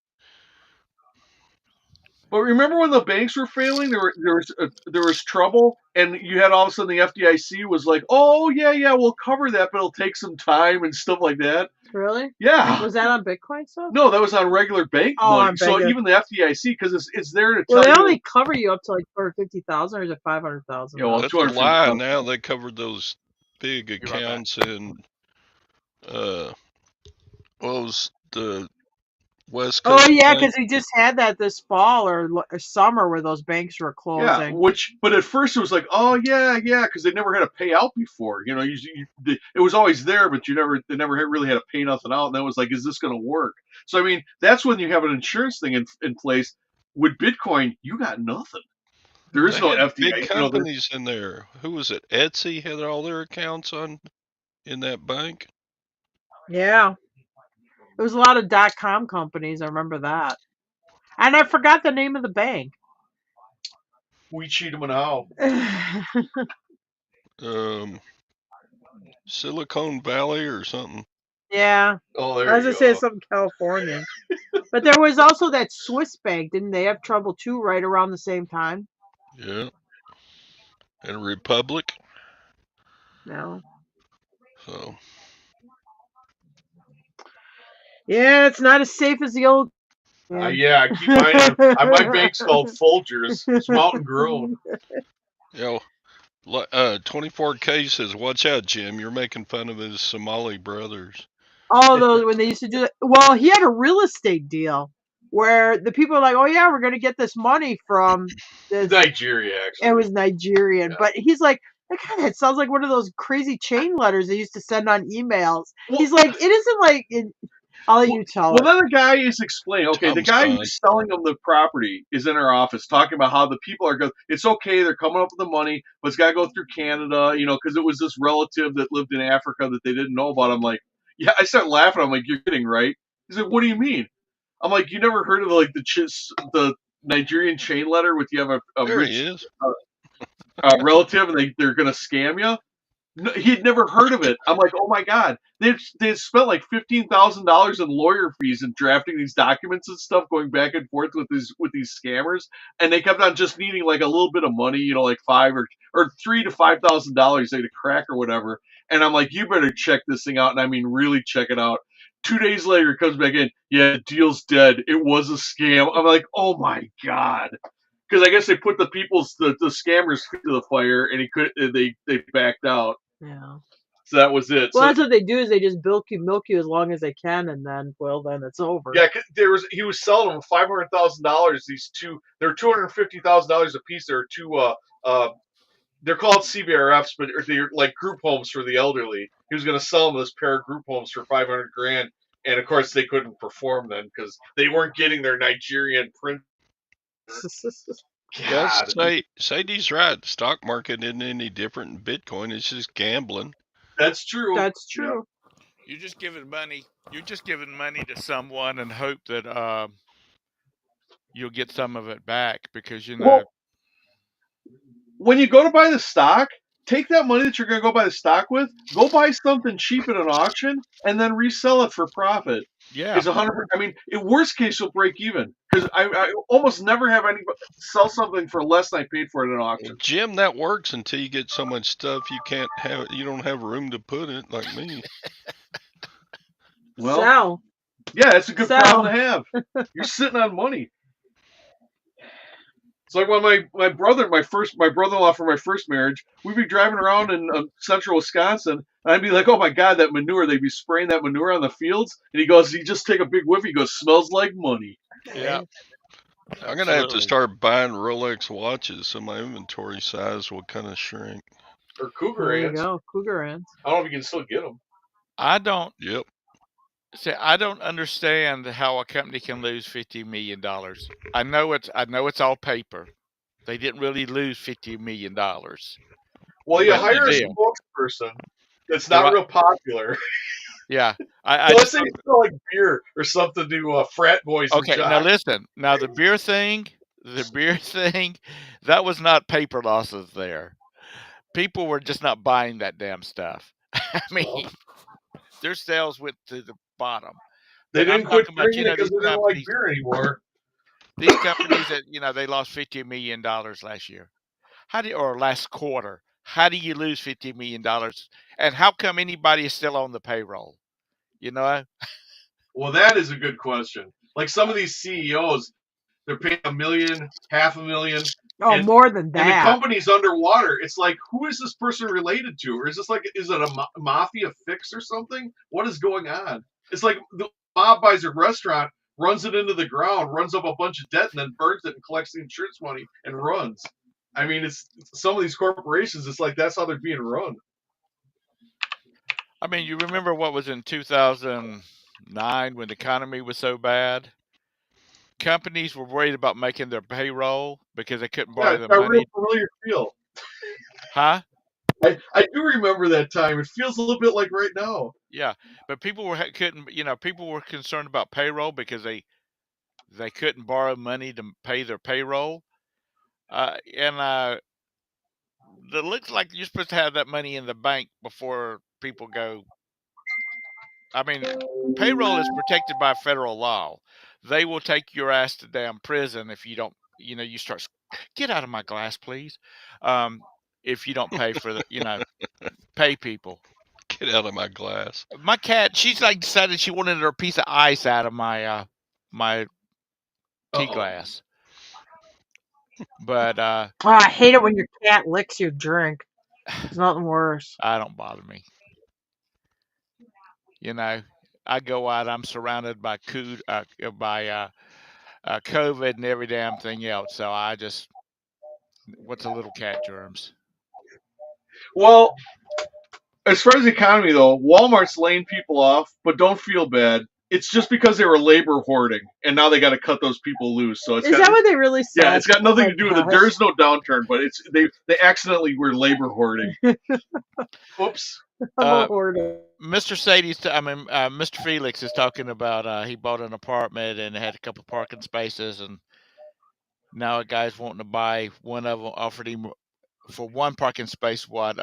But remember when the banks were failing? There was trouble, and you had all of a sudden the FDIC was like, "Oh yeah, we'll cover that, but it'll take some time and stuff like that." Really? Yeah. Was that on Bitcoin stuff? No, that was on regular bank Oh, money. on So regular. even the FDIC, because it's there to Well, tell they you. only cover you up to like 250,000, or is it 500,000? Yeah, well, That's a lie. 250,000. Now they covered those big Be right back. accounts in what was the West Oh Coast yeah, Bank? because we just had that this fall or summer where those banks were Yeah, closing. but at first it was like, oh yeah, because they never had to pay out before. You know, it was always there, but they never really had to pay nothing out. And then it was like, is this going to work? So I mean, that's when you have an insurance thing in place. With Bitcoin, you got nothing. There is They no had big FDI. You know, companies in there. Who was it? Etsy had all their accounts in that bank. Yeah, there was a lot of .com companies. I remember that, and I forgot the name of the bank. we cheat them and how. Silicon Valley or something. Yeah, Oh, I there was you gonna say go. something Californian, but there was also that Swiss bank. Didn't they have trouble too, right around the same time? Yeah. And Republic. No. So Yeah, it's not as safe as the old. Yeah, I keep mine on my bank's called Folgers. It's mountain grown. you know, 24K says, "Watch out, Jim. You're making fun of his Somali brothers." Oh, those when they used to do that. Well, he had a real estate deal where the people are like, "Oh yeah, we're gonna get this money from this." Nigeria, actually. It was Nigerian, Yeah. but he's like, God, that sounds like one of those crazy chain letters they used to send on emails. Well- He's like, it isn't like. I'll let you tell Well, it. then the guy is explaining. Okay, the Tom's guy fine. who's selling them the property is in our office talking about how the people are going. It's okay, they're coming up with the money, but it's got to go through Canada, you know, because it was this relative that lived in Africa that they didn't know about. I'm like, yeah, I start laughing. I'm like, you're kidding, right? He's like, what do you mean? I'm like, you never heard of like the Nigerian chain letter with you have a There he rich is. relative and they're going to scam you? No, he'd never heard of it. I'm like, oh my god, they've spent like $15,000 in lawyer fees and drafting these documents and stuff, going back and forth with these scammers, and they kept on just needing like a little bit of money, you know, like or $3,000 to $5,000 like to crack or whatever. And I'm like, you better check this thing out, and I mean really check it out. 2 days later, it comes back in. Yeah, the deal's dead. It was a scam. I'm like, oh my god. Because I guess they put the scammers feet to the fire, and they backed out. Yeah. So that was it. Well, So that's what they do is they just milk you as long as they can, and then then it's over. yeah, he was selling them $500,000. These two, they're $250,000 a piece. There are two they're called CBRFs, but they're like group homes for the elderly. He was going to sell them this pair of group homes for 500 grand, and of course they couldn't perform then because they weren't getting their Nigerian print. Yes, God, Sadie's right. Stock market isn't any different than Bitcoin. It's just gambling. that's true. That's Yeah. true. You're just giving money. You're just giving money to someone and hope that you'll get some of it back because Well, when you go to buy the stock, take that money that you're going to go buy the stock with, go buy something cheap at an auction, and then resell it for profit. yeah, Is 100. I mean, in worst case, you'll break even because I almost never have anybody sell something for less than I paid for it at an auction. Jim, that works until you get so much stuff you can't have. You don't have room to put it, like me. Well, Sell. yeah, it's a good Sell. problem to have. You're sitting on money. It's like when my brother-in-law for my first marriage, we'd be driving around in central Wisconsin, and I'd be like, "Oh my God, that manure!" They'd be spraying that manure on the fields, and he goes, "You just take a big whiff." He goes, "Smells like money." yeah. I'm gonna have to Absolutely. start buying Rolex watches so my inventory size will kind of shrink. Or cougar There you ants. go. Cougar ants. I don't know if you can still get them. I don't Yep. say I don't understand how a company can lose $50 million. I know it's all paper. They didn't really lose $50 million. Well, you But the hire a deal. spokesperson that's The not right, real popular. yeah. So I let's just say don't. you sell like beer or something to frat boys and Okay, now jocks. listen. Now the beer thing, that was not paper losses there. People were just not buying that damn stuff. I mean, Well, their sales went to the bottom. they But I'm didn't quit talking about, drinking it because they didn't like beer anymore. these companies that they lost $50 million last year. Or last quarter? How do you lose $50 million? And how come anybody is still on the payroll? You know, Well, that is a good question. Like some of these CEOs, they're paying $1 million, $500,000, Oh, and more than and the that. company's underwater. It's like, who is this person related to? Or is it a mafia fix or something? What is going on? It's like the mob buys a restaurant, runs it into the ground, runs up a bunch of debt, and then burns it and collects the insurance money and runs. I mean, it's some of these corporations. It's like that's how they're being run. I mean, you remember what was in 2009 when the economy was so bad? Companies were worried about making their payroll because they couldn't Yeah, borrow it's the got a real money. familiar feel. Huh? I do remember that time. It feels a little bit like right now. Yeah, but people couldn't. People were concerned about payroll because they couldn't borrow money to pay their payroll. And it looks like you're supposed to have that money in the bank before people go. I mean, payroll is protected by federal law. They will take your ass to damn prison if you don't. You start. Get out of my glass, please. If you don't pay for pay people. Get out of my glass. My cat, she's like decided she wanted her piece of ice out of my tea Uh-oh. glass. But Oh, I hate it when your cat licks your drink. There's nothing worse. I don't bother me. I go out. I'm surrounded by COVID and every damn thing else. So what's a little cat germs? Well, as far as the economy though, Walmart's laying people off, but don't feel bad. It's just because they were labor hoarding, and now they got to cut those people loose. So Is that what they really said? yeah, it's got nothing Oh to do with it. gosh. There is no downturn, but they accidentally were labor hoarding. Oops. I'm Uh, a hoarder. Mr. Mr. Felix is talking about he bought an apartment and had a couple parking spaces, and now a guy's wanting to buy one of them. Offered him for one parking space what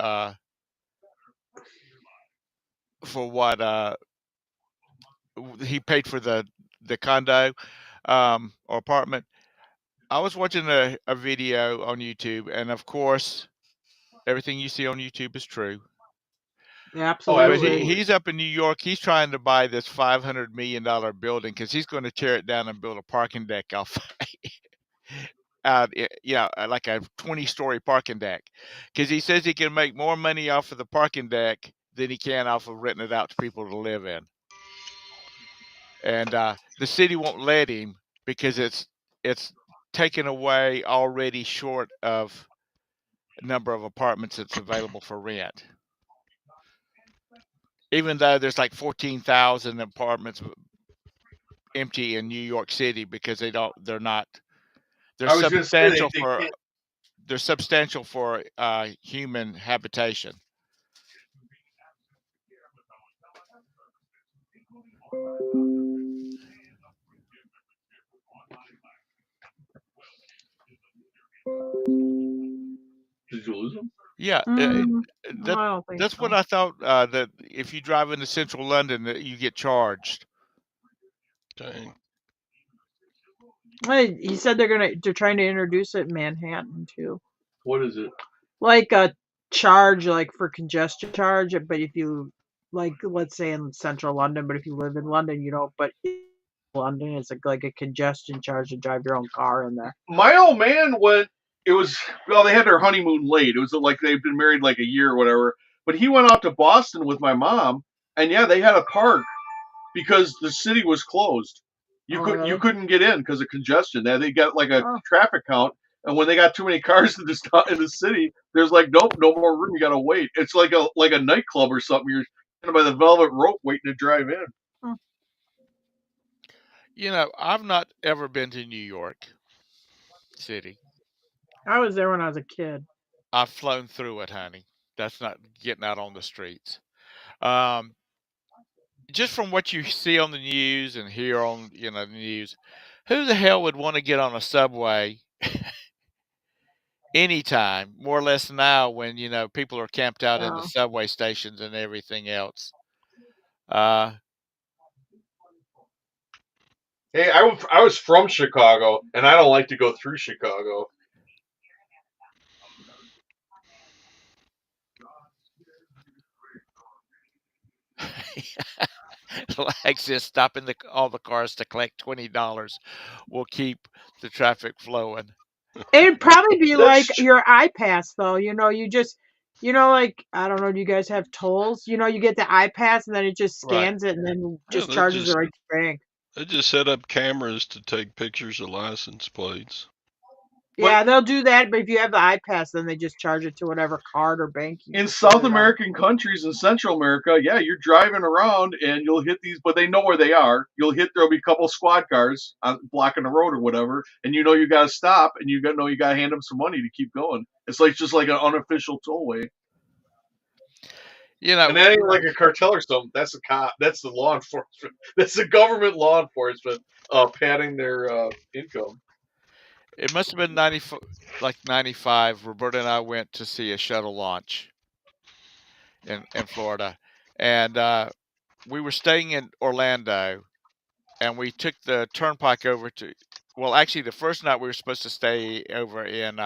he paid for the condo or apartment. I was watching a video on YouTube, and of course, everything you see on YouTube is true. But Absolutely. he's up in New York. He's trying to buy this $500 million building because he's going to tear it down and build a parking deck off out, like a 20-story parking deck. Because he says he can make more money off of the parking deck than he can off of renting it out to people to live in. And the city won't let him because it's taken away already short of number of apartments that's available for rent. Even though there's like 14,000 apartments empty in New York City because they're not they're I was going to say substantial they for can't. human habitation. Did you lose them? Yeah, Mm, that I don't think that's what so. I thought. That if you drive into central London, that you get charged. Dang. Hey, he said they're trying to introduce it in Manhattan too. What is it? Like a charge like for congestion charge, but if you like let's say in central London, but if you live in London, you don't but in London it's like a congestion charge to drive your own car in there. My old man went. It was well, they had their honeymoon late. It was like they've been married like a year or whatever. But he went out to Boston with my mom, and yeah, they had a park because the city was closed. Oh You really? couldn't get in because of congestion. They got like a Oh. traffic count, and when they got too many cars in the city, there's like nope, no more room. You got to wait. It's like a nightclub or something. You're standing by the velvet rope waiting to drive in. Hmm. I've not ever been to New York City. I was there when I was a kid. I've flown through it, honey. That's not getting out on the streets. Um, just from what you see on the news and hear on the news, who the hell would want to get on a subway anytime, more or less now when people are camped out in the Oh. subway stations and everything else. Uh, Hey, I was from Chicago, and I don't like to go through Chicago. like just stopping all the cars to collect $20 will keep the traffic flowing. It'd probably be like That's your iPass though. You just like I don't know, do you guys have tolls? You get the iPass and then it just Right. scans it and then Yeah, just charges it right to the bank. they just set up cameras to take pictures of license plates. Yeah, they'll do that, but if you have the iPass, then they just charge it to whatever card or bank you in put South it on. American countries and Central America. Yeah, you're driving around and you'll hit these, but they know where they are. There'll be a couple squad cars blocking the road or whatever, and you know you got to stop and you got to hand them some money to keep going. It's like just like an unofficial tollway. And that ain't like a cartel or something. That's a cop. That's the law enforcement. That's the government law enforcement padding their income. It must have been 95. Roberta and I went to see a shuttle launch in Florida, and we were staying in Orlando, and we took the turnpike over to. Well, actually, the first night we were supposed to stay over in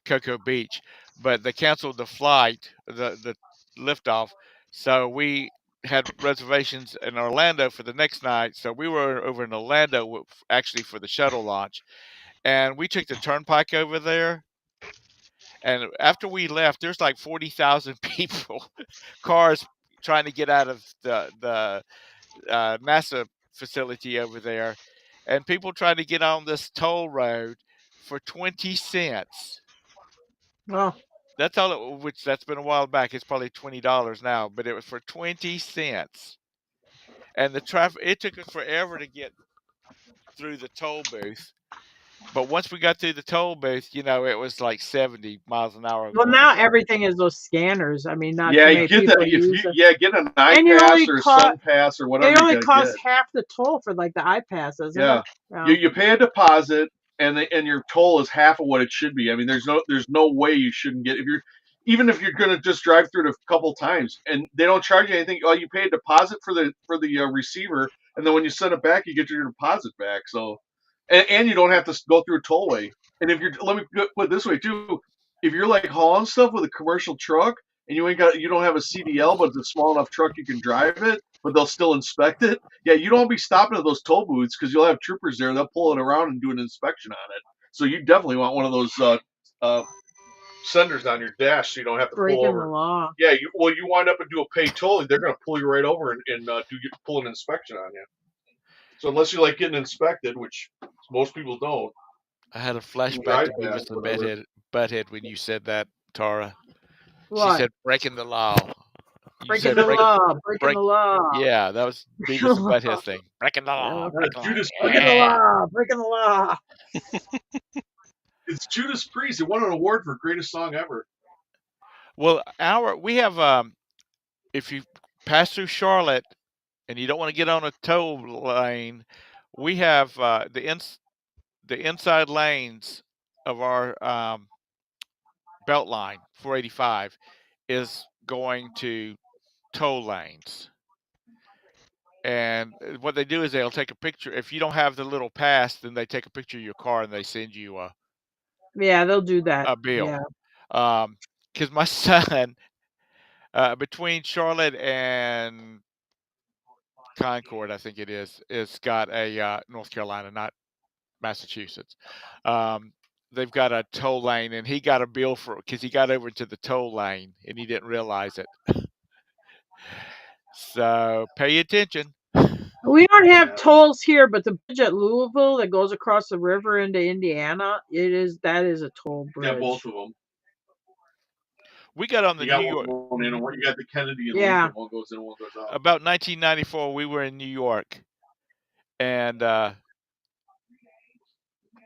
Cocoa Beach, but they canceled the flight, the liftoff, so we had reservations in Orlando for the next night. So we were over in Orlando actually for the shuttle launch, and we took the turnpike over there. And after we left, there's like 40,000 people, cars trying to get out of the NASA facility over there, and people trying to get on this toll road for 20 cents. Well, That's all. Which that's been a while back. It's probably $20 now, but it was for 20 cents. And the traffic. It took us forever to get through the toll booth. But once we got through the toll booth, it was like 70 miles an hour. well Going now across. everything is those scanners. I mean, not Yeah, too you many get that people if use you it. get an And iPass or a Sun Pass or whatever. It only you costs get. half the toll for like the iPass, isn't Yeah. it? Yeah. You pay a deposit and your toll is half of what it should be. I mean, there's no way you shouldn't get even if you're going to just drive through it a couple times and they don't charge you anything. Oh, you pay a deposit for the receiver, and then when you send it back, you get your deposit back. So, and you don't have to go through a tollway. And if you're let me put it this way too, if you're like hauling stuff with a commercial truck and you don't have a CDL, but it's a small enough truck you can drive it, but they'll still inspect it. Yeah, you don't be stopping at those toll booths because you'll have troopers there. They'll pull it around and do an inspection on it. So you definitely want one of those senders on your dash so you don't have to pull Breaking over. the law. Yeah, you wind up and do a pay toll, they're going to pull you right over and pull an inspection on you. So unless you like getting inspected, which most people don't. I had a flashback to Beavis and Butthead when you said that. Tara. She What? said breaking the law. You Breaking said the law. Breaking break. the law. Yeah, that was Breaking the Beavis and law. Butthead's thing. Breaking the law. Breaking the law. Judas Breaking the Yeah. law. Breaking the law. It's Judas Priest. It won an award for greatest song ever. Well, we have if you pass through Charlotte and you don't want to get on a toll lane, we have the inside lanes of our belt line 485 is going to toll lanes. And what they do is they'll take a picture. If you don't have the little pass, then they take a picture of your car and they send you Yeah, they'll do that. a bill. Yeah. Because my son, between Charlotte and Concord, I think it is got a North Carolina, not Massachusetts. They've got a toll lane, and he got a bill for because he got over into the toll lane and he didn't realize it. So pay attention. We don't have Yeah. tolls here, but the bridge at Louisville that goes across the river into Indiana, that is a toll bridge. Yeah, both of them. We got on the You got New York one in, you got the Kennedy and Yeah. Lincoln. One goes in, one goes out. about 1994. We were in New York, and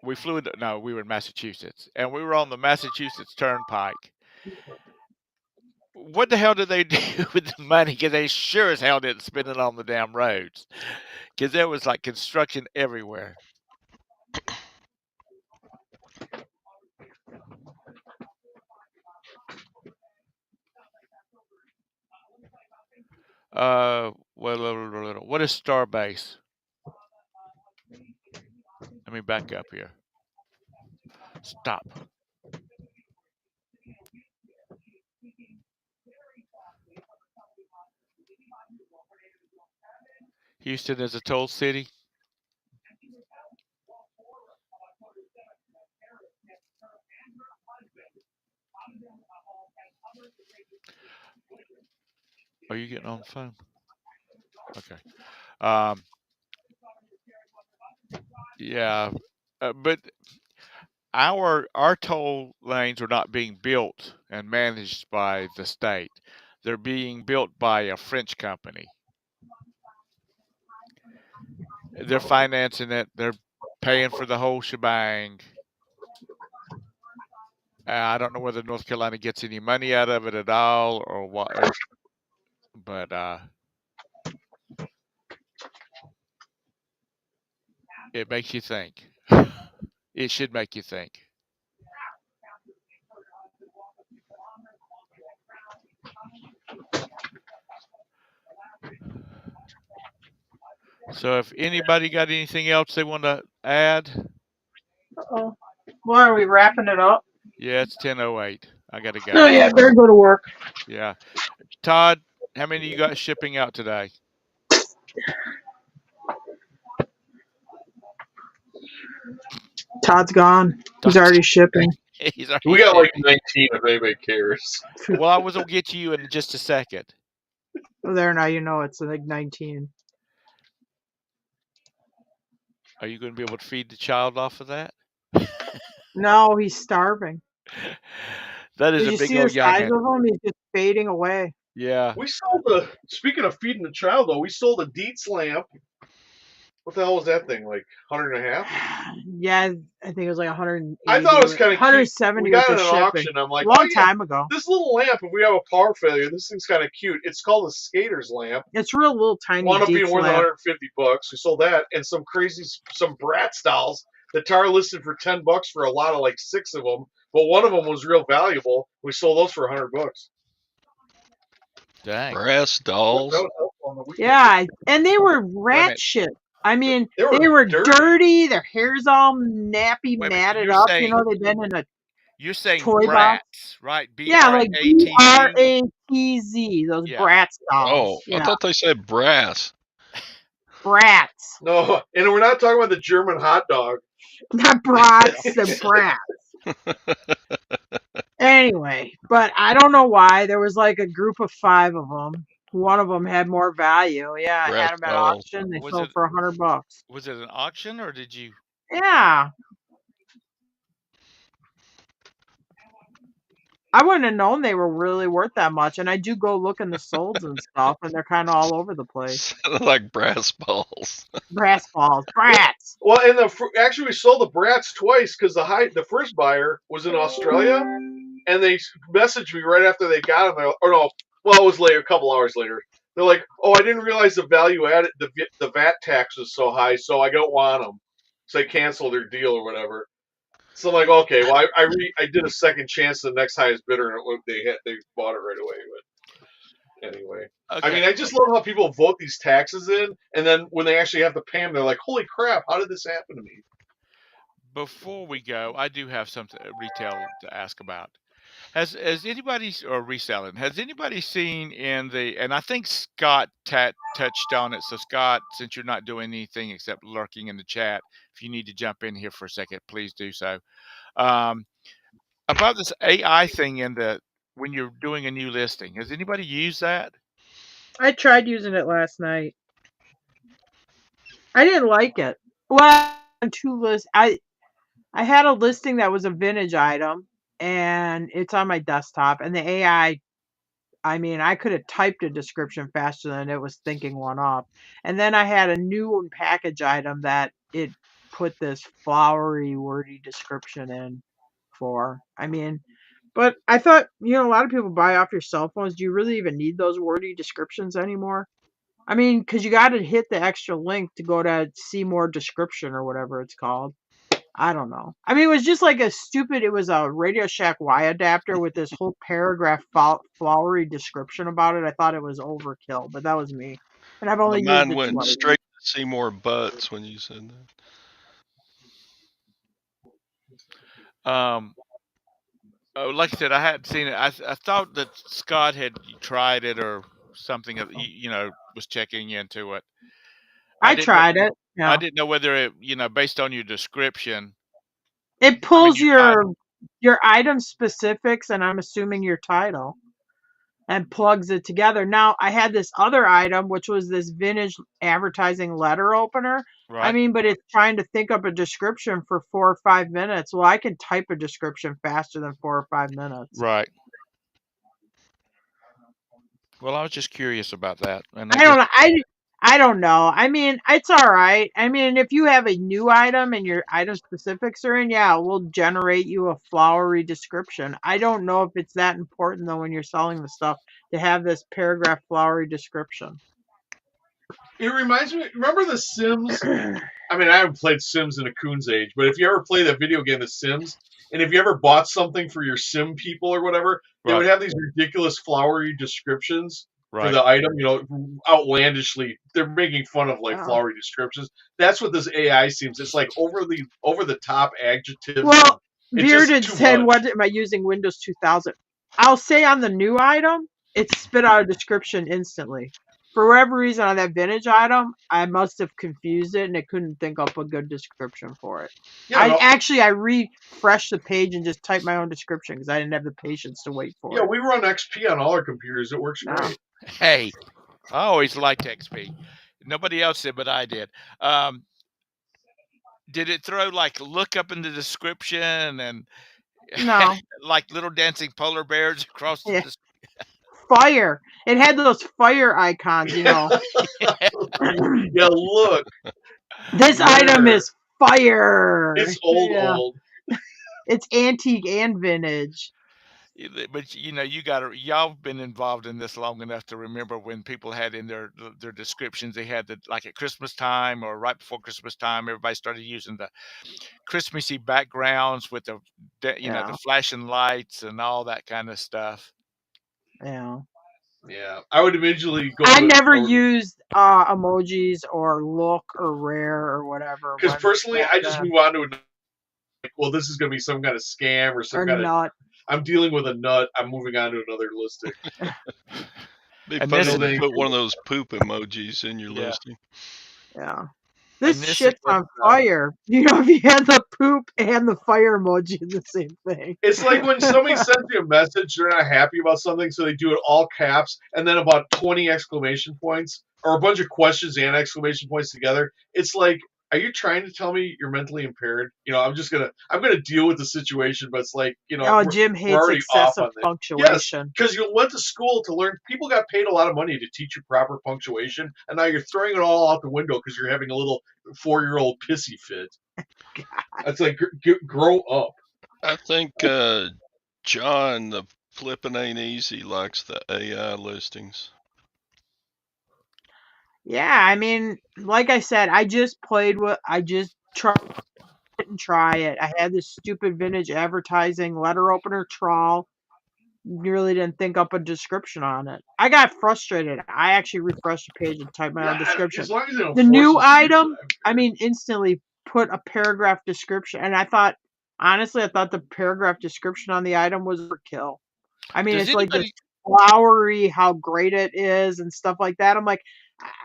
we flew. No, we were in Massachusetts, and we were on the Massachusetts Turnpike. What the hell did they do with the money? Because they sure as hell didn't spend it on the damn roads. Because there was like construction everywhere. What is Starbase? Let me back up here. Stop. Houston is a toll city. Are you getting on the phone? Okay. Yeah, but our toll lanes are not being built and managed by the state. They're being built by a French company. They're financing it. They're paying for the whole shebang. I don't know whether North Carolina gets any money out of it at all or what, but it makes you think. It should make you think. So if anybody got anything else they want to add, Uh-oh. Well, are we wrapping it up? yeah, it's 10:08. I gotta go. Oh yeah, better go to work. Yeah, Todd, how many you got shipping out today? Todd's gone. He's already shipping. He's already We got like shipping. 19 if anybody cares. Well, I was gonna get to you in just a second. There now, you know it's like 19. Are you going to be able to feed the child off of that? No, he's starving. That is Did a you big see the old size youngin. of him? He's just fading away. Yeah. We sold speaking of feeding the child though, we sold a Dietz lamp. What the hell was that thing? Like 150? Yeah, I think it was like 180. I thought it was kind of cute. 170 We got it with at the an shipping. auction. I'm like, Long oh, yeah, time ago. this little lamp, if we have a power failure, this thing's kind of cute. It's called a skater's lamp. It's real little tiny. Wound up being Dietz worth lamp. $150. We sold that and some Bratz dolls that Tara listed for $10 for a lot of like 6 of them. But one of them was real valuable. We sold those for $100. Dang. Brass dolls. That was helpful on the weekend. Yeah, and they were rat shit. I mean, they were dirty. Their hair's all nappy, Wait a minute, matted you're up. saying- You know, they've been in a You're saying toy box. brats, right? Yeah, like B-R-A-T-Z? BRATZ. Those Yeah. Bratz Oh, dolls. I thought they said brass. Brats. No, and we're not talking about the German hot dog. Not brats, they're brats. Anyway, but I don't know why. There was like a group of 5 of them. One of them had more value. Yeah, I had them at auction. They sold for $100. Was it an auction or did you? Yeah. I wouldn't have known they were really worth that much. And I do go look in the solds and stuff, and they're kind of all over the place. Sounded like brass balls. Brass balls, brats. Well, and actually we sold the brats twice because the first buyer was in Australia, and they messaged me right after they got them. Or no, well, it was later, a couple hours later. They're like, "Oh, I didn't realize the value added, the VAT tax was so high, so I don't want them." So they canceled their deal or whatever. So I'm like, okay, well, I did a second chance to the next highest bidder, and they bought it right away. But anyway, I mean, Okay. I just love how people vote these taxes in, and then when they actually have to pay them, they're like, "Holy crap! How did this happen to me?" Before we go, I do have something retail to ask about. Has anybody or reselling? Has anybody seen in the? And I think Scott touched on it. So Scott, since you're not doing anything except lurking in the chat, if you need to jump in here for a second, please do so. Um, about this AI thing in the when you're doing a new listing, has anybody used that? I tried using it last night. I didn't like it. Well, two lists. I had a listing that was a vintage item, and it's on my desktop. And the AI, I mean, I could have typed a description faster than it was thinking one up. And then I had a new package item that it put this flowery, wordy description in for. I mean, but I thought, a lot of people buy off your cell phones. Do you really even need those wordy descriptions anymore? I mean, because you got to hit the extra link to go to see more description or whatever it's called. I don't know. I mean, it was just like it was a Radio Shack Y adapter with this whole paragraph flowery description about it. I thought it was overkill, but that was me. And I've only My used mind it went twice. straight to see more butts when you said that. Like I said, I hadn't seen it. I thought that Scott had tried it or something. Was checking into it. I didn't know. tried it. I Yeah. didn't know whether it, based on your description. It I mean, pulls your your item specifics, and I'm assuming your title, and plugs it together. Now, I had this other item, which was this vintage advertising letter opener. I right. mean, but it's trying to think up a description for 4 or 5 minutes. Well, I can type a description faster than 4 or 5 minutes. Right. Well, I was just curious about that, and I don't know. I don't know. I mean, it's all right. I mean, if you have a new item and your item specifics are in, yeah, we'll generate you a flowery description. I don't know if it's that important though when you're selling the stuff to have this paragraph flowery description. It reminds me. Remember The Sims? I mean, I haven't played Sims in a coon's age, but if you ever play that video game, The Sims, and if you ever bought something for your Sim people or whatever, they would have these ridiculous flowery descriptions for the item. Outlandishly, they're making fun of like flowery descriptions. That's what this AI seems. It's like over the top adjectives. Well, It's Bearded just too said, much. "What am I using Windows 2000?" I'll say on the new item, it spit out a description instantly. For whatever reason, on that vintage item, I must have confused it and it couldn't think up a good description for it. Yeah, I refreshed the page and just typed my own description because I didn't have the patience to wait for it. Yeah, we run XP on all our computers. It works great. Hey, I always liked XP. Nobody else did, but I did. Did it throw like look up in the description and No. like little dancing polar bears across the fire? It had those fire icons, Yeah, look. This item is fire. It's old. It's antique and vintage. But y'all been involved in this long enough to remember when people had in their descriptions, they had like at Christmas time or right before Christmas time, everybody started using the Christmassy backgrounds with the the flashing lights and all that kind of stuff. Yeah. Yeah, I would immediately go. I never used emojis or look or rare or whatever. Because personally, I just move on to well, this is going to be some kind of scam or some kind nut. I'm dealing with a nut. I'm moving on to another listing. Be funny to put one of those poop emojis in your listing. Yeah. This shit's on fire. If you had the poop and the fire emoji in the same thing. It's like when somebody sends you a message, they're not happy about something, so they do it all caps and then about 20 exclamation points or a bunch of questions and exclamation points together. It's like are you trying to tell me you're mentally impaired? I'm gonna deal with the situation, but it's like, Oh, Jim we're hates already off excessive on this. Yes, punctuation. because you went to school to learn. People got paid a lot of money to teach you proper punctuation, and now you're throwing it all out the window because you're having a little 4-year-old pissy fit. It's like, grow up. I think John, the flipping ain't easy, likes the AI listings. Yeah, I mean, like I said, I just didn't try it. I had this stupid vintage advertising letter opener trawl. Really didn't think up a description on it. I got frustrated. I actually refreshed the page and typed my own description. As long as they don't The force new us to use item, it, I mean, instantly put a paragraph description, and I thought the paragraph description on the item was overkill. I mean, Does it's like this anybody? flowery, how great it is, and stuff like that. I'm like,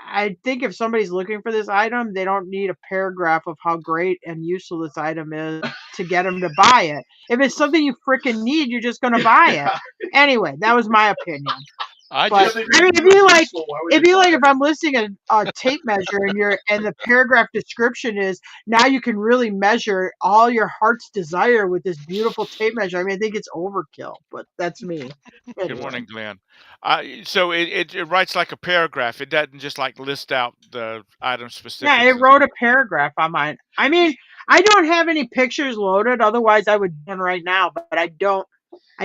I think if somebody's looking for this item, they don't need a paragraph of how great and useful this item is to get them to buy it. If it's something you freaking need, you're just going to buy it. Anyway, that was my opinion. I But just I mean, it'd be like if I'm listing a tape measure and the paragraph description is now you can really measure all your heart's desire with this beautiful tape measure. I mean, I think it's overkill, but that's me. Good Anyway. morning, Glenn. So it writes like a paragraph. It doesn't just like list out the item specifics. Yeah, it wrote a paragraph on mine. I mean, I don't have any pictures loaded. Otherwise, I would do one right now. But I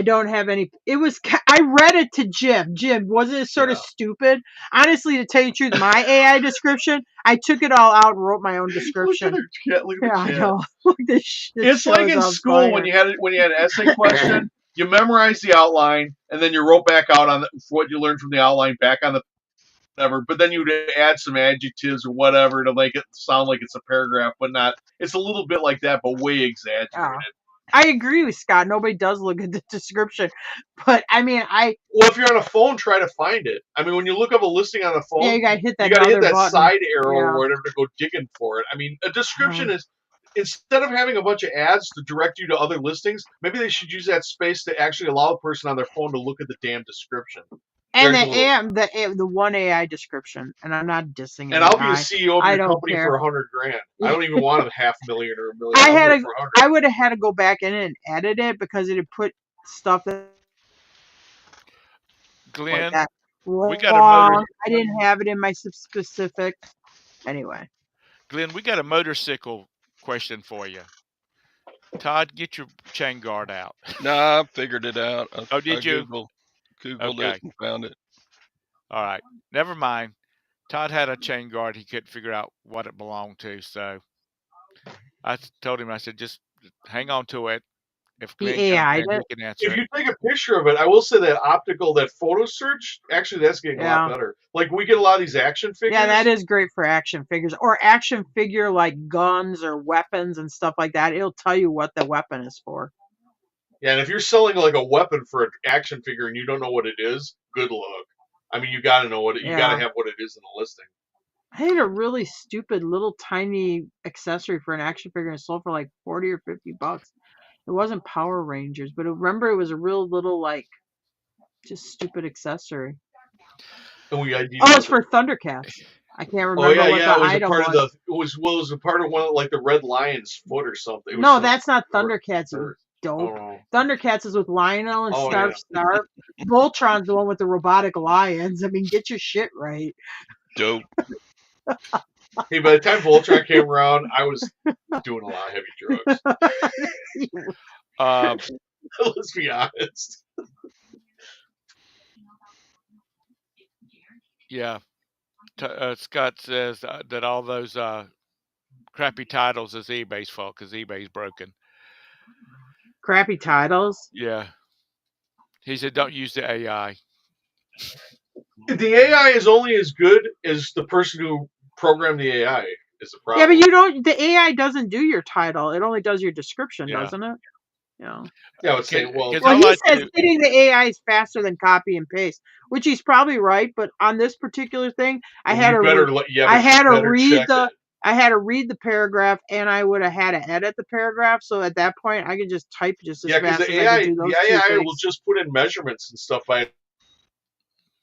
don't have any. I read it to Jim. Jim, wasn't it sort of stupid? Honestly, to tell you the truth, my AI description, I took it all out and wrote my own description. Look at the cat. I know. Look, this it's like in school when you had an essay question. You memorize the outline and then you wrote back out on what you learned from the outline back on the whatever. But then you'd add some adjectives or whatever to make it sound like it's a paragraph, but not. It's a little bit like that, but way exaggerated. Yeah. I agree with Scott. Nobody does look at the description, but I mean, well, if you're on a phone, try to find it. I mean, when you look up a listing on a phone, yeah, you gotta hit that, side arrow or whatever to go digging for it. I mean, a description is, instead of having a bunch of ads to direct you to other listings, maybe they should use that space to actually allow a person on their phone to look at the damn description. And the one AI description, and I'm not dissing it. And I'll be the CEO of your company for $100,000. I don't even want $500,000 or $1 million. I would have had to go back in and edit it because it had put stuff that. Glenn, like we got a motor. I didn't have it in my specific. Anyway. Glenn, we got a motorcycle question for you. Todd, get your chain guard out. Nah, I figured it out. Did you? Googled it and found it. All right. Never mind. Todd had a chain guard. He couldn't figure out what it belonged to. So I told him, I said, just hang on to it. If Glenn comes in, he can answer if you take a picture of it, I will say that photo search, actually, that's getting a lot better. Like, we get a lot of these action figures. Yeah, that is great for action figures. Or action figure like guns or weapons and stuff like that. It'll tell you what the weapon is for. Yeah, and if you're selling like a weapon for an action figure and you don't know what it is, good luck. I mean, you got to know what you got to have what it is in the listing. I had a really stupid little tiny accessory for an action figure and sold for like $40 or $50. It wasn't Power Rangers, but remember it was a real little like just stupid accessory. It's for Thundercats. I can't remember what the item was. It was a part of one of like the Red Lion's foot or something. No, that's not Thundercats. It was dope. Thundercats is with Lionel and Stark. Voltron's the one with the robotic lions. I mean, get your shit right. Dope. Hey, by the time Voltron came around, I was doing a lot of heavy drugs. Let's be honest. Yeah. Scott says that all those crappy titles is eBay's fault because eBay's broken. Crappy titles? Yeah. He said, don't use the AI. The AI is only as good as the person who programmed the AI is the problem. Yeah, but the AI doesn't do your title. It only does your description, doesn't it? Yeah. Yeah, I would say, well, he says hitting the AI is faster than copy and paste, which he's probably right. But on this particular thing, I had to read the paragraph, and I would have had to edit the paragraph. So at that point, I could just type just as fast as I could do those the AI will just put in measurements and stuff by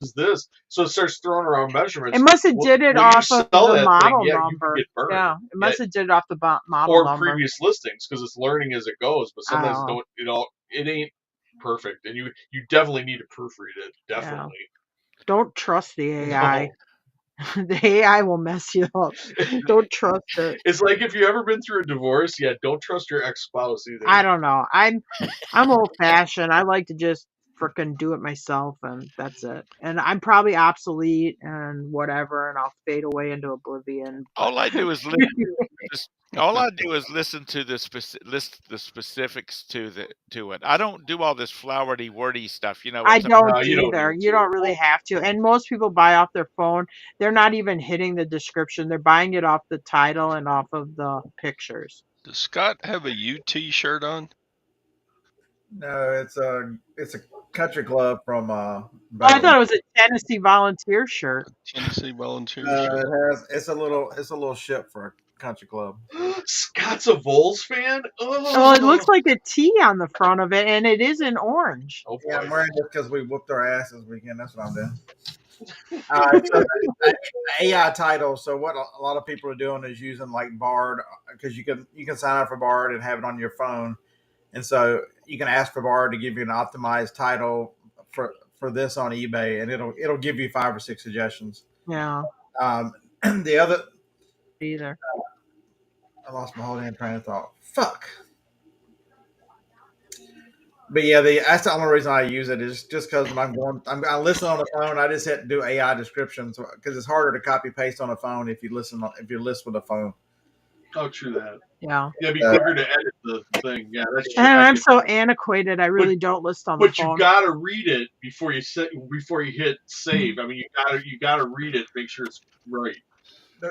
is this. So it starts throwing around measurements. It must have Well, did it when you off of sell the that thing, model yeah, you can number. get burned. Yeah, it Yeah, must have did it off the model or number. previous listings because it's learning as it goes. But I sometimes don't know. it ain't perfect, and you definitely need to proofread it. Yeah. Definitely. Don't trust the AI. No. The AI will mess you up. Don't trust it. It's like if you ever been through a divorce, yeah, don't trust your ex-spouse either. I don't know. I'm old fashioned. I like to just frickin' do it myself, and that's it. And I'm probably obsolete and whatever, and I'll fade away into oblivion. But All I do is listen. All I do is listen to the specifics to it. I don't do all this flowery wordy stuff. You know, I when don't No, you don't either. need You to. don't really have to. And most people buy off their phone. They're not even hitting the description. They're buying it off the title and off of the pictures. Does Scott have a UT shirt on? No, it's a country club from Oh, I Belgium. thought it was a Tennessee Volunteer shirt. Tennessee Volunteer It shirt. has it's a little ship for a country club. Scott's a Vols fan? Oh, it looks like a T on the front of it, and it is in orange. Oh, Yeah, boy. I'm wearing this because we whooped our ass this weekend. That's what I'm doing. So the AI title. So what a lot of people are doing is using like Bard because you can sign up for Bard and have it on your phone, and so you can ask for Bard to give you an optimized title for this on eBay, and it'll give you 5 or 6 suggestions. Yeah, The other, either. I lost my whole damn train of thought. Fuck. But yeah, that's the only reason I use it is just because when I listen on the phone. I just hit to do AI descriptions because it's harder to copy paste on a phone if you list with a phone. Oh, true that. Yeah. Yeah, it'd be quicker to edit the thing. Yeah, that's true. And I I'm get so that. antiquated. I really don't list on the But you phone. gotta read it before you hit save. I mean, you gotta read it, make sure it's right.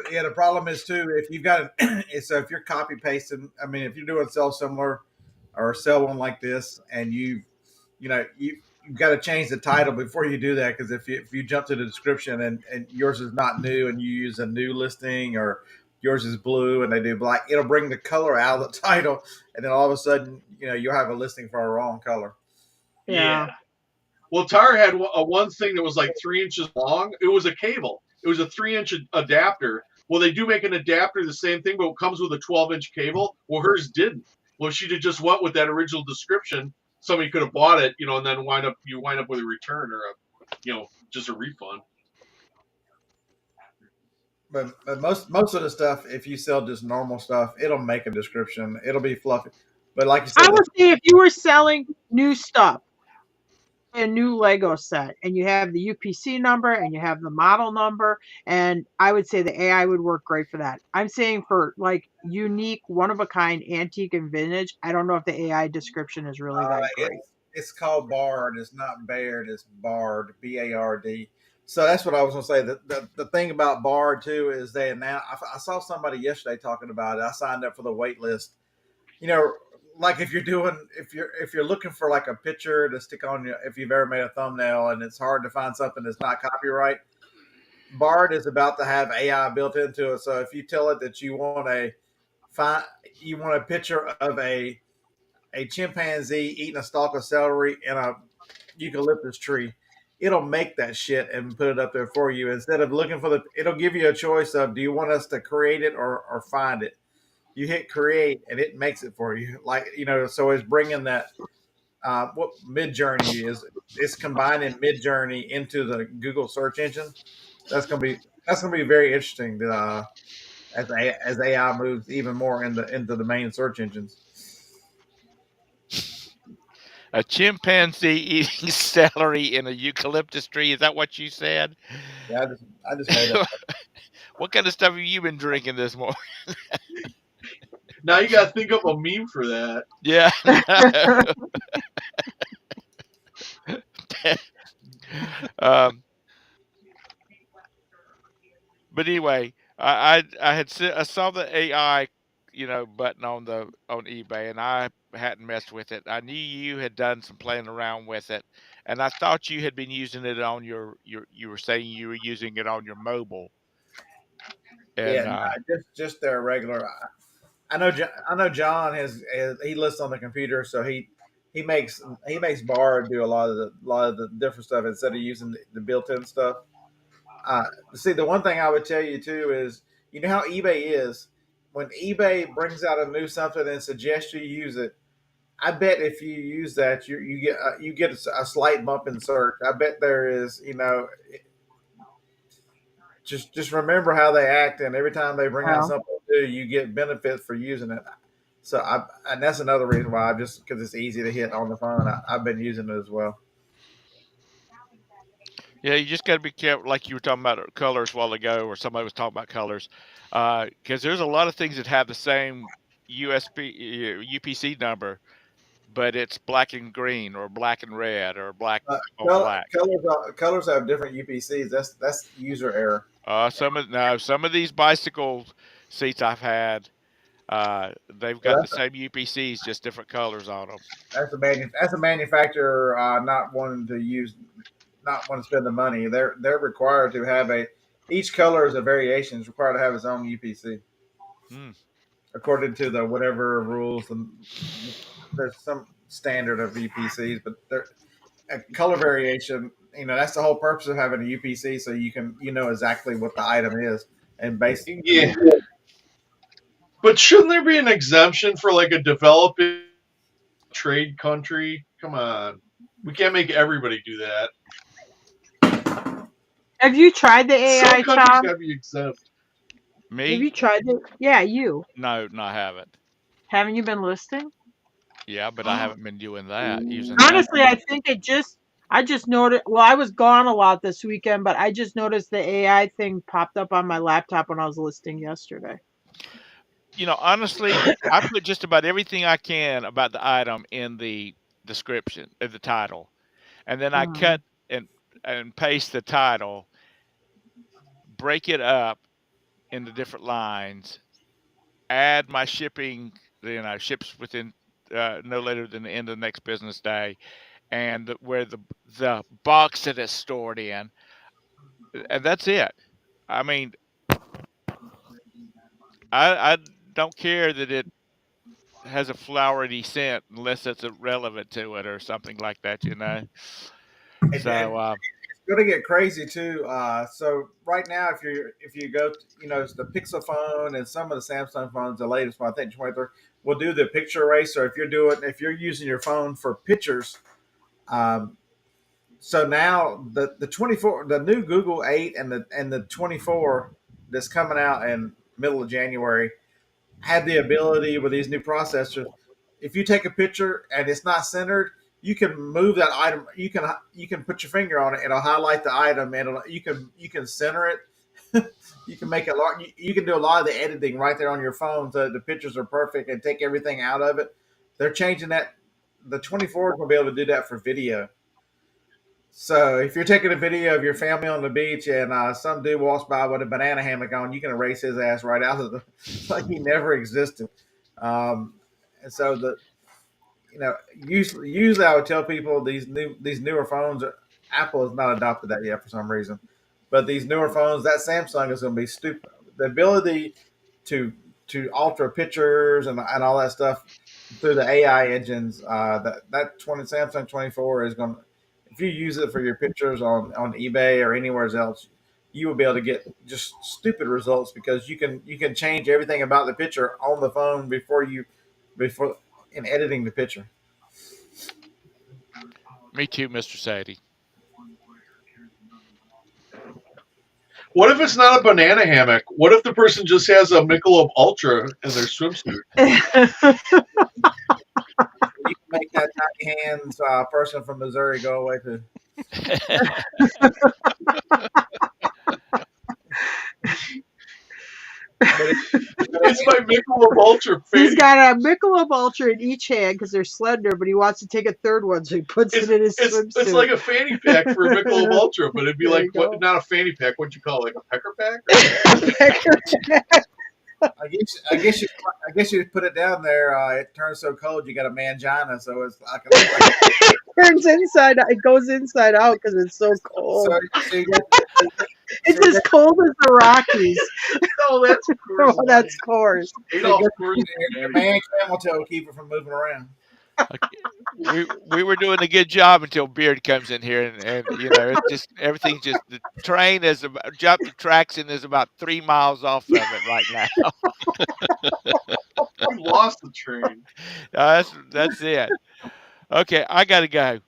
Yeah, the problem is too if you've got so if you're copy pasting. I mean, if you're doing sell similar or sell one like this, and you've got to change the title before you do that because if you jump to the description and yours is not new and you use a new listing or yours is blue and they do black, it'll bring the color out of the title, and then all of a sudden you'll have a listing for a wrong color. Yeah. Well, Tar had a one thing that was like 3 inches long. It was a cable. It was a 3-inch adapter. Well, they do make an adapter the same thing, but it comes with a 12-inch cable. Well, hers didn't. Well, if she'd have just went with that original description, somebody could have bought it, and then wind up with a return or just a refund. But most of the stuff, if you sell just normal stuff, it'll make a description. It'll be fluffy. But like you said, I would say if you were selling new stuff, a new Lego set, and you have the UPC number and you have the model number, and I would say the AI would work great for that. I'm saying for like unique, one of a kind, antique and vintage, I don't know if the AI description is really that great. it's called Bard. It's not Baird. It's Bard. BARD. So that's what I was going to say. The thing about Bard too is I saw somebody yesterday talking about it. I signed up for the wait list. Like if you're looking for like a picture to stick on you, if you've ever made a thumbnail and it's hard to find something that's not copyright, Bard is about to have AI built into it. So if you tell it that you want a picture of a chimpanzee eating a stalk of celery in a eucalyptus tree, it'll make that shit and put it up there for you instead of looking for it'll give you a choice of, do you want us to create it or find it? You hit create and it makes it for you. So it's bringing that, what Mid-Journey is. It's combining Mid-Journey into the Google search engine. That's going to be very interesting as AI moves even more into the main search engines. A chimpanzee eating celery in a eucalyptus tree. Is that what you said? Yeah, I just made up. What kind of stuff have you been drinking this morning? Now you got to think up a meme for that. Yeah. But anyway, I saw the AI, button on eBay, and I hadn't messed with it. I knew you had done some playing around with it, and I thought you had been using it on you were saying you were using it on your mobile, Yeah, and no, just their regular. I know John has he lists on the computer, so he makes Bar do a lot of the different stuff instead of using the built-in stuff. Uh, See, the one thing I would tell you too is, you know how eBay is. When eBay brings out a new something and suggests you use it, I bet if you use that, you get a slight bump in search. I bet there is, just remember how they act, and every time they bring out Well, something new, you get benefits for using it. So and that's another reason why, just because it's easy to hit on the phone, I've been using it as well. Yeah, you just got to be careful, like you were talking about colors a while ago, or somebody was talking about colors, because there's a lot of things that have the same UPC number, but it's black and green, or black and red, or black Uh, on black. colors have different UPCs. That's user error. Some of these bicycle seats I've had, they've So got the same UPCs, just different colors on them. that's a manufacturer not wanting to spend the money. They're required to have each color is a variation. It's required to have its own UPC Hmm. according to the whatever rules. And there's some standard of UPCs, but a color variation. That's the whole purpose of having a UPC, so you know exactly what the item is, and base. Yeah, but shouldn't there be an exemption for like a developing trade country? Come on, we can't make everybody do that. have you tried the Some AI, countries Tom? gotta be exempt. Have Me? you tried it? Yeah, you. No, no, I haven't. Haven't you been listing? Yeah, but I haven't been doing that, using that. Honestly, I just noticed. Well, I was gone a lot this weekend, but I just noticed the AI thing popped up on my laptop when I was listing yesterday. Honestly, I put just about everything I can about the item in the description, the title, and then I Mm. cut and paste the title, break it up into different lines, add my shipping, ships within no later than the end of the next business day, and where the box that it's stored in, and that's it. I mean, I don't care that it has a flowery scent unless it's relevant to it or something like that. And So, it's going to get crazy too. So right now, if you go, it's the Pixel phone and some of the Samsung phones, the latest one, I think 23, will do the picture erase. So if you're using your phone for pictures, um, so now the 24, the new Google 8 and the 24 that's coming out in middle of January have the ability with these new processors. If you take a picture and it's not centered, you can move that item. You can put your finger on it. It'll highlight the item, and you can center it. You can make it. You can do a lot of the editing right there on your phone, so the pictures are perfect and take everything out of it. They're changing that. The 24 is going to be able to do that for video. So if you're taking a video of your family on the beach and some dude walks by with a banana hammock on, you can erase his ass right out of the like he never existed. Um, and so usually I would tell people these newer phones. Apple has not adopted that yet for some reason, but these newer phones, that Samsung is going to be stupid. The ability to alter pictures and all that stuff through the AI engines. That 20 Samsung 24 is going to, if you use it for your pictures on eBay or anywhere else, you will be able to get just stupid results because you can change everything about the picture on the phone before in editing the picture. me too, Mr. Sadie. What if it's not a banana hammock? What if the person just has a Michelob Ultra in their swimsuit? You can make that tiny hands person from Missouri go away too. But It's my Michelob Ultra He's face. got a Michelob Ultra in each hand because they're slender, but he wants to take a third one, so he puts it in his swimsuit. It's like a fanny pack for a Michelob Ultra, but it'd be There like you go. not a fanny pack. What'd you call it? Like a pecker pack? I guess you put it down there. It turns so cold you got a mangina, so it's like Turns inside. It goes inside out because it's so cold. so you got, It's as cold as the Rockies. Oh, that's Oh, that's course. Adolf so Coors. your man camel toe will keep it from moving around. Okay, we were doing a good job until Beard comes in here, and it's just everything's just the train is about jumped the tracks and is about 3 miles off of it right now. We lost the train. That's it. Okay, I gotta go.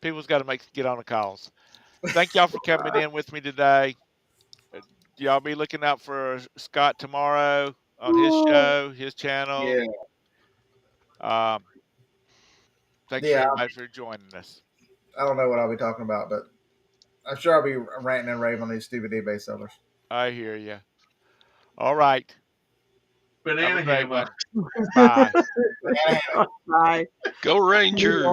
People's got to get on the calls. Thank y'all for coming in with me today. Uh, Y'all be looking out for Scott tomorrow on his show, his channel. Yeah. Um, thanks for Yeah, everybody for joining us. I don't know what I'll be talking about, but I'm sure I'll be ranting and raving on these stupid eBay sellers. I hear you. All right. Have a Banana great hammock. one. Bye. Banana Bye. Go Rangers.